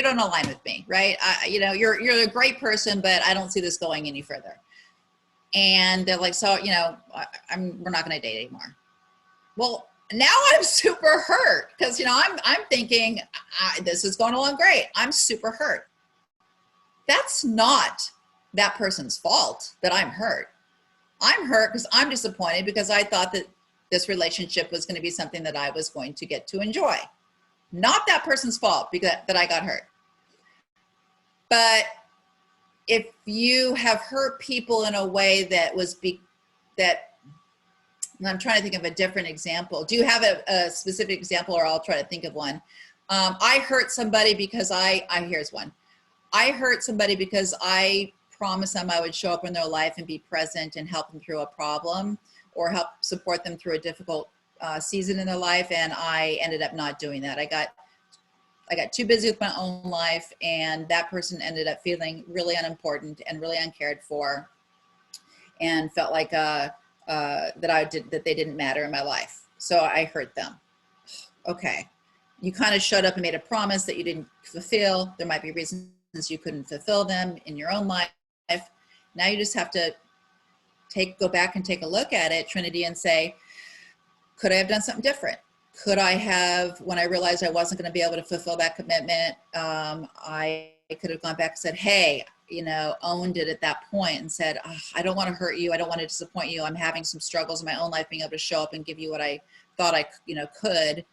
don't align with me, right? You're a great person, but I don't see this going any further. And they're like, so, we're not going to date anymore. Well, now I'm super hurt because, I'm thinking this is going along great. I'm super hurt. That's not that person's fault that I'm hurt. I'm hurt because I'm disappointed because I thought that this relationship was going to be something that I was going to get to enjoy. Not that person's fault that I got hurt. But if you have hurt people in a way that and I'm trying to think of a different example. Do you have a specific example, or I'll try to think of one? I hurt somebody because here's one. I hurt somebody because I promised them I would show up in their life and be present and help them through a problem or help support them through a difficult season in their life, and I ended up not doing that. I got too busy with my own life, and that person ended up feeling really unimportant and really uncared for, and felt like that they didn't matter in my life. So I hurt them. Okay, you kind of showed up and made a promise that you didn't fulfill. There might be reasons you couldn't fulfill them in your own life. Now you just have to go back and take a look at it, Trinity, and say, could I have done something different? Could I have, when I realized I wasn't going to be able to fulfill that commitment, I could have gone back and said, hey, owned it at that point and said, oh, I don't want to hurt you. I don't want to disappoint you. I'm having some struggles in my own life being able to show up and give you what I thought I could.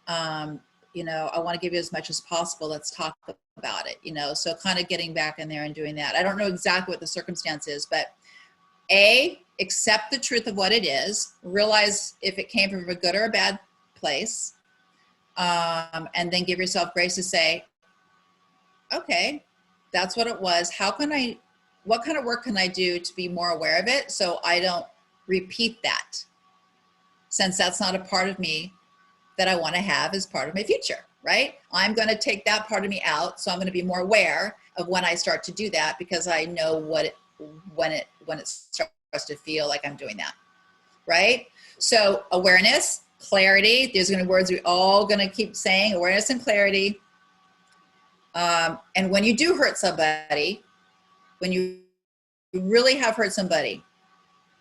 I want to give you as much as possible. Let's talk about it, so kind of getting back in there and doing that. I don't know exactly what the circumstance is, but accept the truth of what it is, realize if it came from a good or a bad place, and then give yourself grace to say, okay, that's what it was. What kind of work can I do to be more aware of it so I don't repeat that, since that's not a part of me that I want to have as part of my future, right? I'm going to take that part of me out. So I'm going to be more aware of when I start to do that, because I know when it starts to feel like I'm doing that, right? So awareness, clarity, there's going to be words we're all going to keep saying, awareness and clarity. And when you do hurt somebody, when you really have hurt somebody,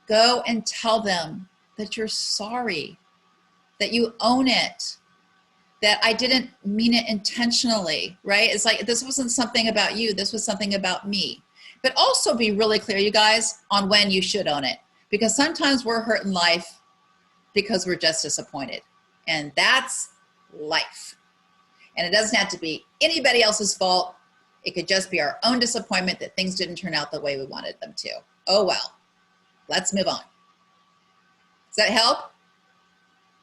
go and tell them that you're sorry, that you own it, that I didn't mean it intentionally, right? It's like, this wasn't something about you. This was something about me. But also be really clear, you guys, on when you should own it. Because sometimes we're hurt in life because we're just disappointed. And that's life. And it doesn't have to be anybody else's fault. It could just be our own disappointment that things didn't turn out the way we wanted them to. Oh, well, let's move on. Does that help?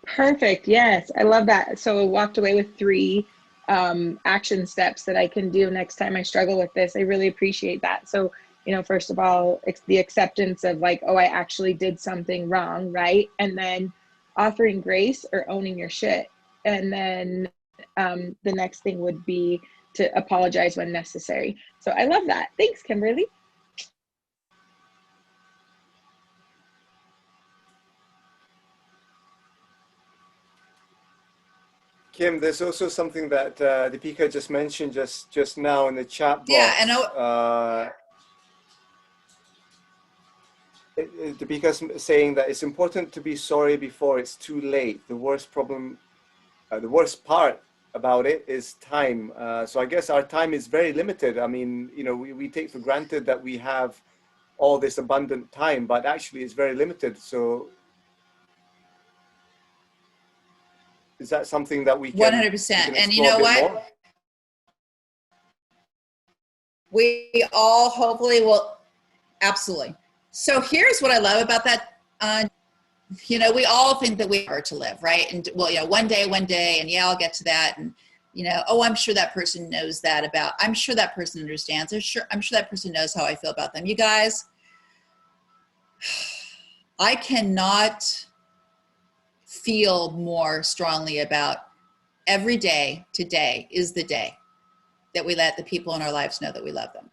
Perfect. Yes, I love that. So I walked away with 3 action steps that I can do next time I struggle with this. I really appreciate that. So, first of all, it's the acceptance of like, oh, I actually did something wrong, right? And then offering grace or owning your shit. And then the next thing would be to apologize when necessary. So I love that. Thanks, Kimberly. Kim, there's also something that Deepika just mentioned just now in the chat box. Yeah, and Deepika's saying that it's important to be sorry before it's too late. The worst part about it is time. So I guess our time is very limited. I mean, you know, we take for granted that we have all this abundant time, but actually it's very limited. So is that something that we can 100%. And you explore know a bit what? more? We all hopefully will. Absolutely. So here's what I love about that. You know, we all think that we are to live, right? And well, you know, one day, and yeah, I'll get to that. And, you know, oh, I'm sure that person knows that about, I'm sure that person understands. I'm sure that person knows how I feel about them. You guys, I cannot feel more strongly about every day. Today is the day that we let the people in our lives know that we love them.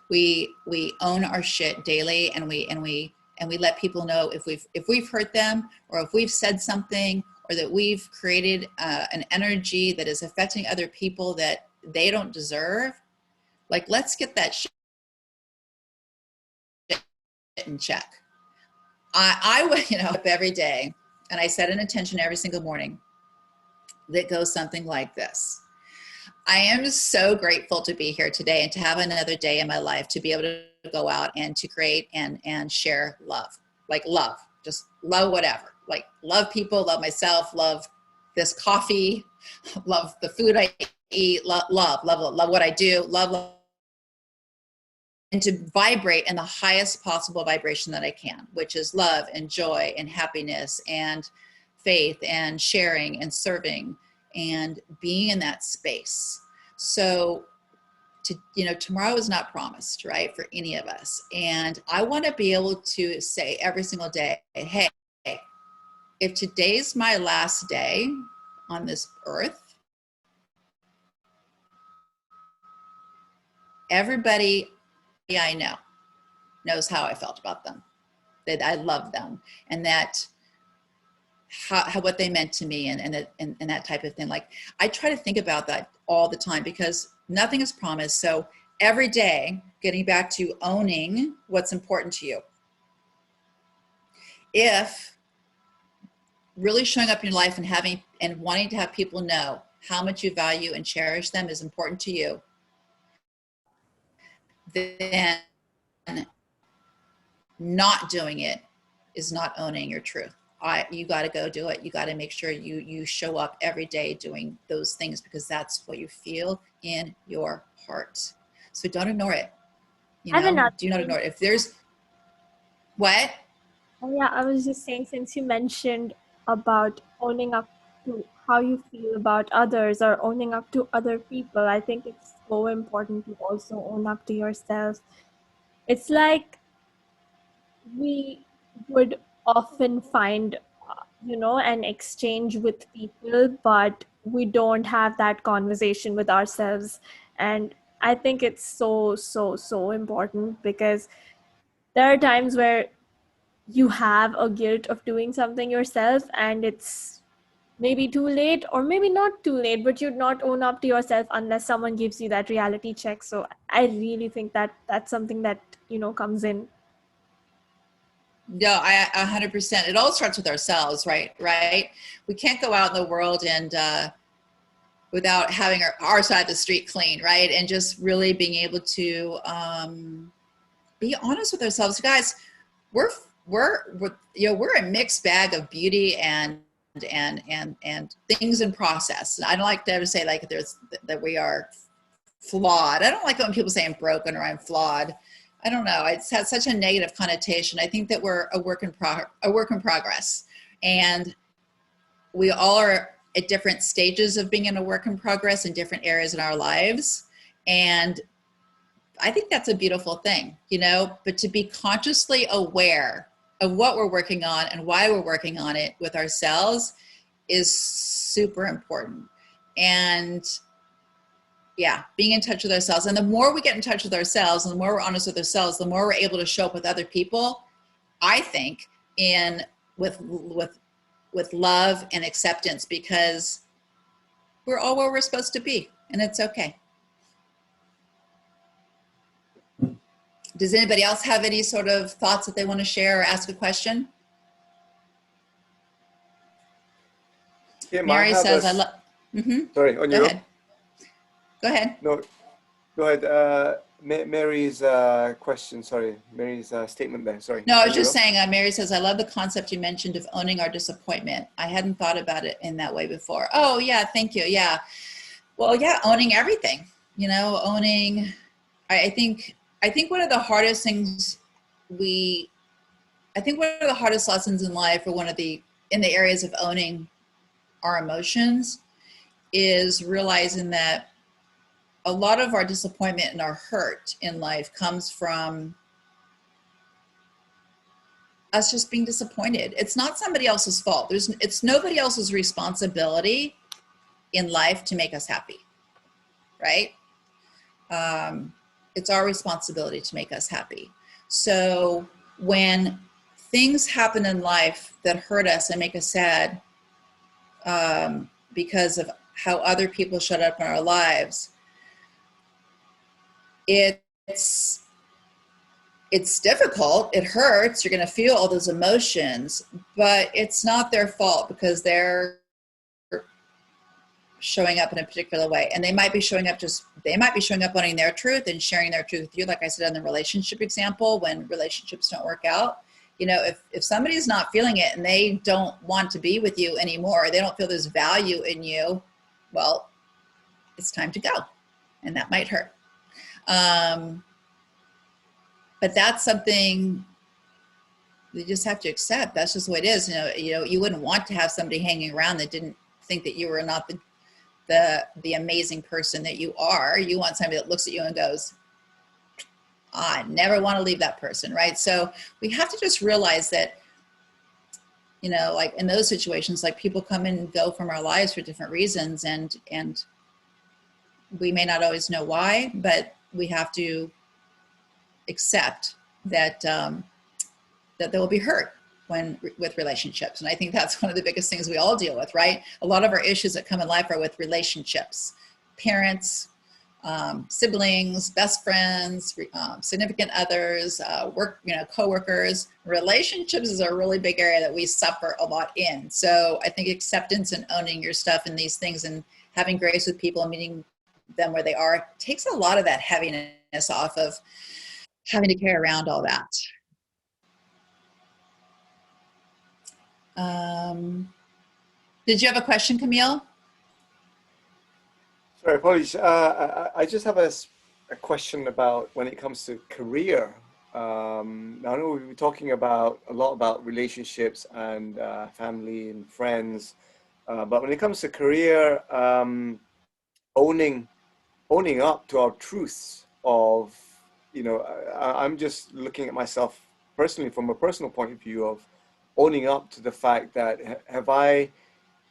We own our shit daily, and we let people know if we've hurt them, or if we've said something, or that we've created an energy that is affecting other people that they don't deserve. Like, let's get that shit in check. I would, you know, up every day, and I set an intention every single morning that goes something like this. I am so grateful to be here today and to have another day in my life to be able to go out and to create and share love. Like love, just love whatever. Like love people, love myself, love this coffee, love the food I eat, love what I do, love, and to vibrate in the highest possible vibration that I can, which is love and joy and happiness and faith and sharing and serving and being in that space. So, you know, tomorrow is not promised, right, for any of us. And I want to be able to say every single day, hey, if today's my last day on this earth, everybody I know knows how I felt about them, that I love them, and that how what they meant to me, and that type of thing. Like, I try to think about that all the time, because nothing is promised. So every day, getting back to owning what's important to you. If really showing up in your life and having and wanting to have people know how much you value and cherish them is important to you, then not doing it is not owning your truth. You got to go do it. You got to make sure you show up every day doing those things, because that's what you feel in your heart. So don't ignore it. You know, do not ignore it. If there's what? Oh, yeah, I was just saying, since you mentioned about owning up to how you feel about others or owning up to other people, I think it's so important to also own up to yourself. It's like we would often find, an exchange with people, but we don't have that conversation with ourselves. And I think it's so, so, so important, because there are times where you have a guilt of doing something yourself, and it's maybe too late, or maybe not too late, but you'd not own up to yourself unless someone gives you that reality check. So I really think that that's something that, comes in. No, 100%. It all starts with ourselves, right? We can't go out in the world and without having our side of the street clean, right? And just really being able to be honest with ourselves. Guys, we're a mixed bag of beauty and things in process. I don't like to ever say like that we are flawed. I don't like when people say I'm broken or I'm flawed. I don't know. It's had such a negative connotation. I think that we're a work in progress, and we all are at different stages of being in a work in progress in different areas in our lives. And I think that's a beautiful thing, but to be consciously aware of what we're working on and why we're working on it with ourselves is super important. And yeah, being in touch with ourselves. And the more we get in touch with ourselves, and the more we're honest with ourselves, the more we're able to show up with other people, I think, with love and acceptance. Because we're all where we're supposed to be, and it's okay. Does anybody else have any sort of thoughts that they want to share or ask a question? Kim, Mary says, "I love." Sorry, on Go your ahead. Go ahead. No, go ahead. Mary's question. Sorry, Mary's statement there. Sorry. No, I was just saying. Mary says, "I love the concept you mentioned of owning our disappointment. I hadn't thought about it in that way before." Oh yeah, thank you. Yeah. Well, yeah, owning everything. You know, owning. I think one of the hardest things I think one of the hardest lessons in life, or in the areas of owning our emotions, is realizing that a lot of our disappointment and our hurt in life comes from us just being disappointed. It's not somebody else's fault. It's nobody else's responsibility in life to make us happy, right? It's our responsibility to make us happy. So when things happen in life that hurt us and make us sad because of how other people showed up in our lives, it's difficult. It hurts. You're going to feel all those emotions, but it's not their fault because they're showing up in a particular way, and they might be showing up owning their truth and sharing their truth with you. Like I said in the relationship example, when relationships don't work out, you know, if somebody's not feeling it and they don't want to be with you anymore, they don't feel there's value in you, well, it's time to go, and that might hurt. But that's something you just have to accept. That's just the way it is. You know, you wouldn't want to have somebody hanging around that didn't think that you were not the amazing person that you are. You want somebody that looks at you and goes, I never want to leave that person, right? So we have to just realize that, you know, like in those situations, like people come and go from our lives for different reasons, and we may not always know why, but we have to accept that that there will be hurt with relationships. And I think that's one of the biggest things we all deal with, right? A lot of our issues that come in life are with relationships, parents, siblings, best friends, significant others, coworkers. Relationships is a really big area that we suffer a lot in. So I think acceptance and owning your stuff and these things and having grace with people and meeting them where they are takes a lot of that heaviness off of having to carry around all that. Did you have a question, Camille? Sorry, apologies. I just have a question about when it comes to career. I know we've been talking a lot about relationships and family and friends, but when it comes to career, owning up to our truths of, you know, I'm just looking at myself personally from a personal point of view of owning up to the fact that have I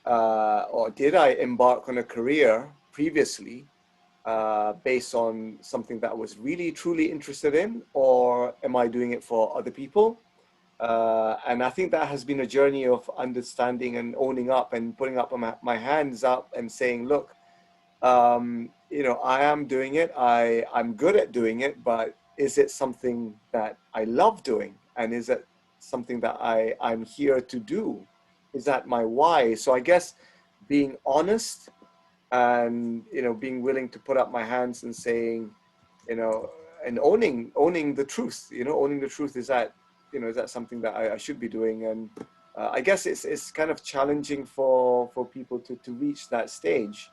or did I embark on a career previously based on something that I was really truly interested in, or am I doing it for other people? And I think that has been a journey of understanding and owning up and putting up my hands up and saying, look, you know, I am doing it. I'm good at doing it, but is it something that I love doing? And is it something that I'm here to do? Is that my why? So I guess being honest and, you know, being willing to put up my hands and saying, you know, and owning the truth, you know, owning the truth, is that, you know, is that something that I should be doing? And I guess it's kind of challenging for people to reach that stage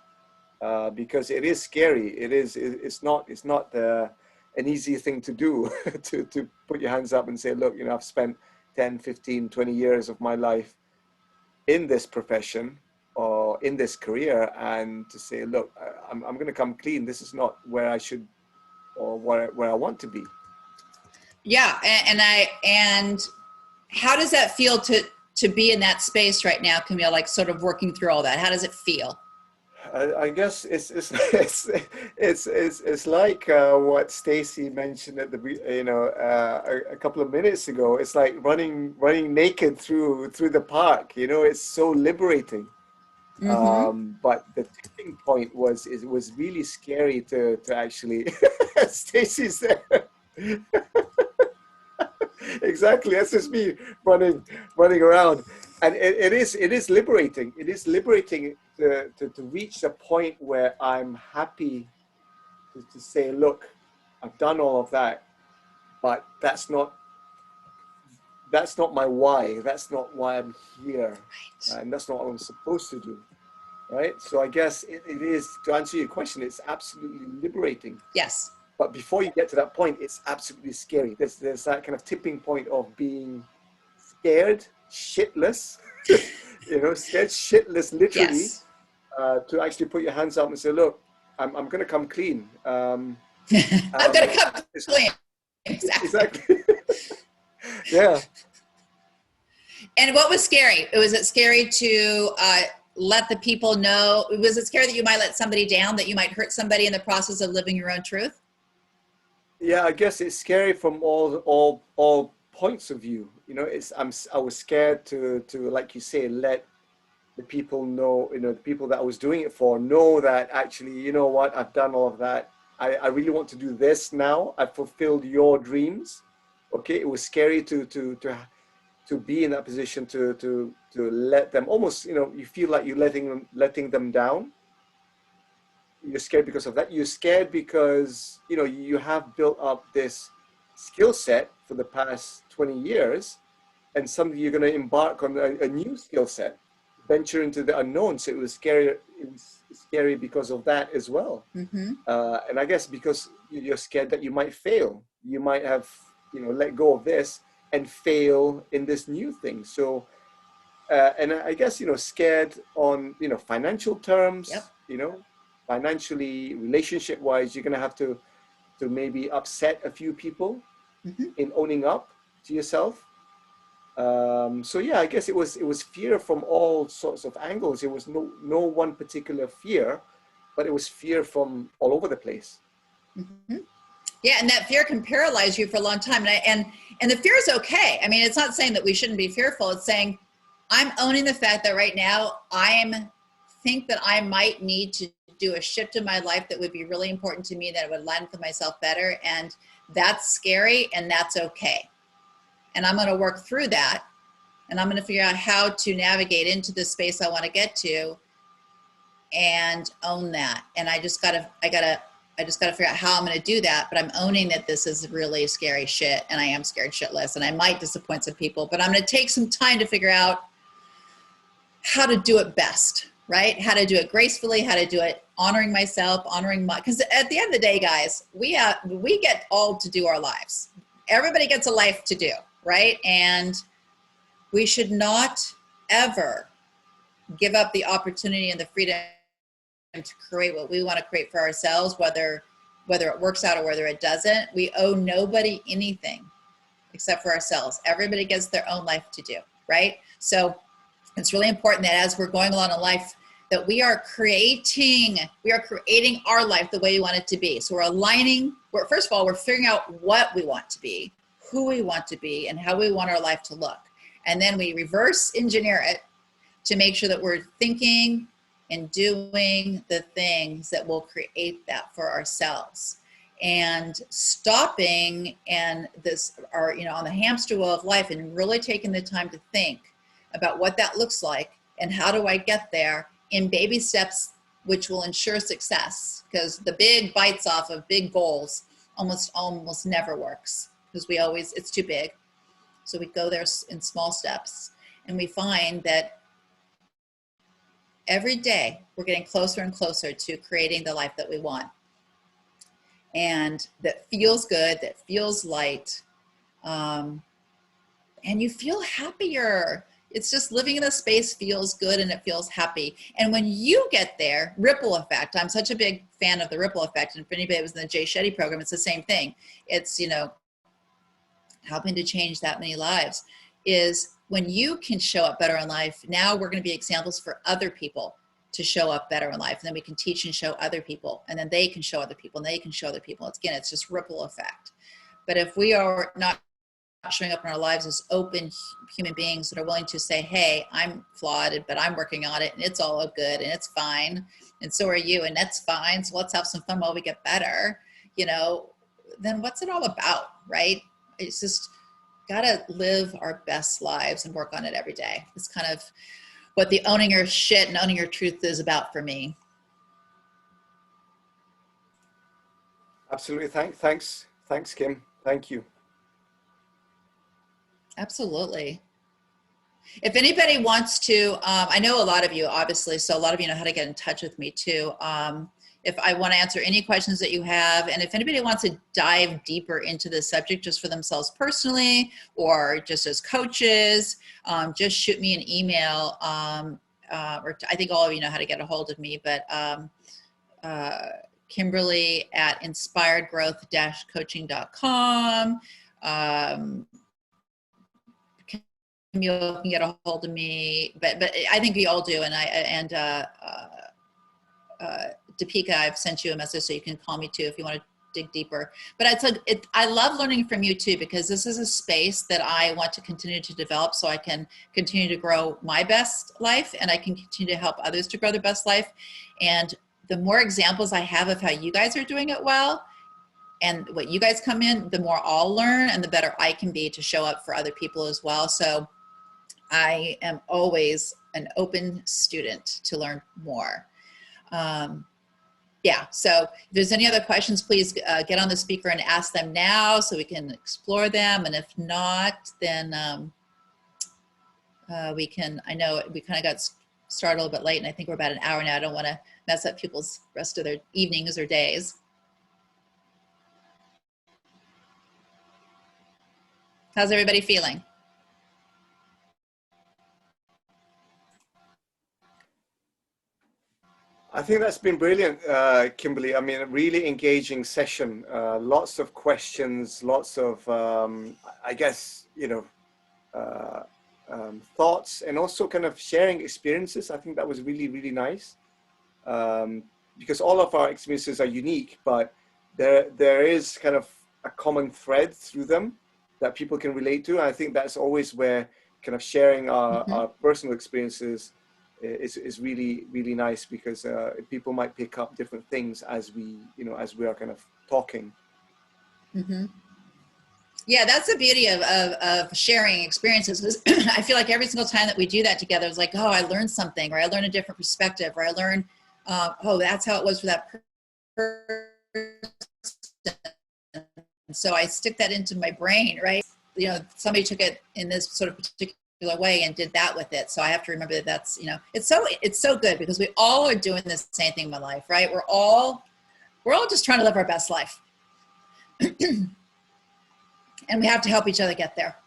because it is scary. It's not an easy thing to do to put your hands up and say, look, you know, I've spent 10, 15, 20 years of my life in this profession or in this career, and to say, look, I'm going to come clean. This is not where I should or where I want to be. Yeah. And how does that feel to be in that space right now, Camille, like sort of working through all that? How does it feel? I guess it's like what Stacy mentioned at a couple of minutes ago. It's like running naked through the park. You know, it's so liberating. But the tipping point was, it was really scary to actually, Stacy's there. Exactly, that's just me running around. And it is liberating. It is liberating to reach a point where I'm happy to say, look, I've done all of that, but that's not my why. That's not why I'm here. Right. And that's not what I'm supposed to do. Right? So I guess it is, to answer your question, it's absolutely liberating. Yes. But before you get to that point, it's absolutely scary. There's that kind of tipping point of being scared shitless, scared shitless, literally, Yes. to actually put your hands up and say, look, I'm going to come clean. I'm going to come clean. Exactly. Yeah. And what was scary? Was it scary to let the people know? Was it scary that you might let somebody down, that you might hurt somebody in the process of living your own truth? Yeah, I guess it's scary from all points of view. I was scared to like you say, let the people know, the people that I was doing it for know that actually, you know what, I've done all of that. I really want to do this now. I've fulfilled your dreams. Okay, it was scary to be in that position to let them almost, you feel like you're letting them down. You're scared because of that. You're scared because you have built up this skill set for the past 20 years, and suddenly you're going to embark on a new skill set, venture into the unknown. So it was scary. It was scary because of that as well. Mm-hmm. And I guess because you're scared that you might fail, you might have let go of this and fail in this new thing. So and I guess scared on financial terms. Yep. Financially, relationship wise, you're going to have to maybe upset a few people in owning up to yourself. So yeah, I guess it was fear from all sorts of angles. It was no one particular fear, but it was fear from all over the place. Yeah, and that fear can paralyze you for a long time. And the fear is okay. I mean, it's not saying that we shouldn't be fearful. It's saying I'm owning the fact that right now think that I might need to do a shift in my life that would be really important to me, that would align with myself better. And that's scary, and that's okay. And I'm going to work through that. And I'm going to figure out how to navigate into the space I want to get to and own that. And I just got to figure out how I'm going to do that. But I'm owning that this is really scary shit, and I am scared shitless, and I might disappoint some people, but I'm going to take some time to figure out how to do it best, right? How to do it gracefully, how to do it honoring myself, because at the end of the day, guys, we get all to do our lives. Everybody gets a life to do, right? And we should not ever give up the opportunity and the freedom to create what we want to create for ourselves, whether it works out or whether it doesn't. We owe nobody anything except for ourselves. Everybody gets their own life to do, right? So it's really important that as we're going along in life, that we are creating our life the way we want it to be. So first of all, we're figuring out what we want to be, who we want to be, and how we want our life to look. And then we reverse engineer it to make sure that we're thinking and doing the things that will create that for ourselves. And stopping on the hamster wheel of life and really taking the time to think about what that looks like and how do I get there in baby steps, which will ensure success, because the big bites off of big goals almost never works, because it's too big. So we go there in small steps, and we find that every day we're getting closer and closer to creating the life that we want. And that feels good, that feels light. And you feel happier. It's just living in a space feels good and it feels happy. And when you get there, ripple effect. I'm such a big fan of the ripple effect. And for anybody that was in the Jay Shetty program, it's the same thing. It's, helping to change that many lives. Is when you can show up better in life, now we're going to be examples for other people to show up better in life. And then we can teach and show other people, and then they can show other people, and they can show other people. It's just ripple effect. But if we are not showing up in our lives as open human beings that are willing to say, hey, I'm flawed, but I'm working on it, and it's all good, and it's fine, and so are you, and that's fine, so let's have some fun while we get better, then what's it all about, right? It's just gotta live our best lives and work on it every day. It's kind of what the owning your shit and owning your truth is about for me. Absolutely. Thanks, Kim. Thank you. Absolutely. If anybody wants to, I know a lot of you, obviously, so a lot of you know how to get in touch with me too. If I want to answer any questions that you have, and if anybody wants to dive deeper into this subject just for themselves personally, or just as coaches, just shoot me an email, or I think all of you know how to get a hold of me, but Kimberly at inspiredgrowth-coaching.com. You can get a hold of me, but I think we all do. And Deepika, I've sent you a message, so you can call me too if you want to dig deeper. But I love learning from you too, because this is a space that I want to continue to develop, so I can continue to grow my best life, and I can continue to help others to grow their best life. And the more examples I have of how you guys are doing it well, and what you guys come in, the more I'll learn, and the better I can be to show up for other people as well. So I am always an open student to learn more. Yeah, so if there's any other questions, please get on the speaker and ask them now so we can explore them. And if not, then we can, I know we kind of got started a little bit late, and I think we're about an hour now. I don't want to mess up people's rest of their evenings or days. How's everybody feeling? I think that's been brilliant, Kimberly. I mean, a really engaging session. Lots of questions, lots of, I guess, thoughts, and also kind of sharing experiences. I think that was really, really nice, because all of our experiences are unique, but there is kind of a common thread through them that people can relate to. And I think that's always where kind of sharing our personal experiences is really, really nice, because people might pick up different things as we are kind of talking. Yeah, that's the beauty of sharing experiences. Is I feel like every single time that we do that together, it's like, oh, I learned something, or I learned a different perspective, or I learned, oh, that's how it was for that person. So I stick that into my brain, right? Somebody took it in this sort of particular way and did that with it. So I have to remember that that's, it's so good, because we all are doing the same thing in my life, right? We're all just trying to live our best life. And we have to help each other get there.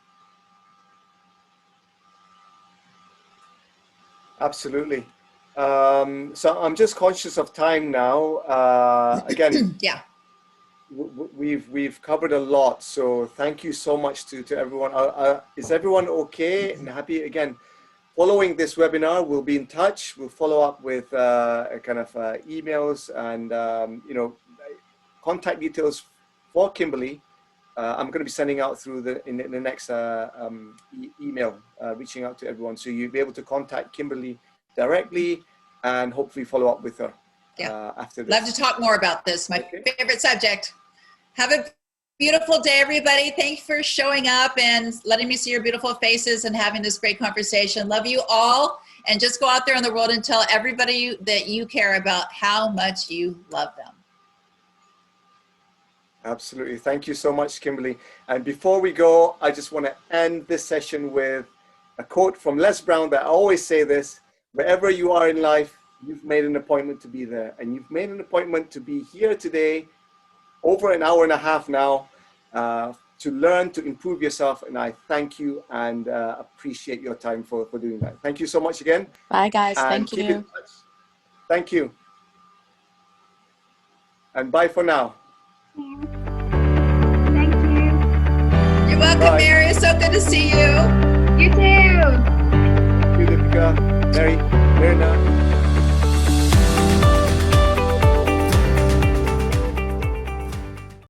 Absolutely. So I'm just conscious of time now. Again, yeah. We've covered a lot, so thank you so much to everyone. Is everyone okay and happy? Again, following this webinar, we'll be in touch. We'll follow up with emails and contact details for Kimberly. I'm going to be sending out through in the next email, reaching out to everyone, so you'll be able to contact Kimberly directly and hopefully follow up with her. After this. Love to talk more about this. My favorite subject. Have a beautiful day, everybody. Thank you for showing up and letting me see your beautiful faces and having this great conversation. Love you all. And just go out there in the world and tell everybody that you care about how much you love them. Absolutely. Thank you so much, Kimberly. And before we go, I just want to end this session with a quote from Les Brown that I always say this: wherever you are in life, you've made an appointment to be there. And you've made an appointment to be here today, over an hour and a half now, to learn, to improve yourself. And I thank you and appreciate your time for doing that. Thank you so much again. Bye, guys. And Thank you. Thank you. And bye for now. Thank you. You're welcome, Bye. Mary. It's so good to see you. You too. Thank you, Deepika, Mary, Mirna.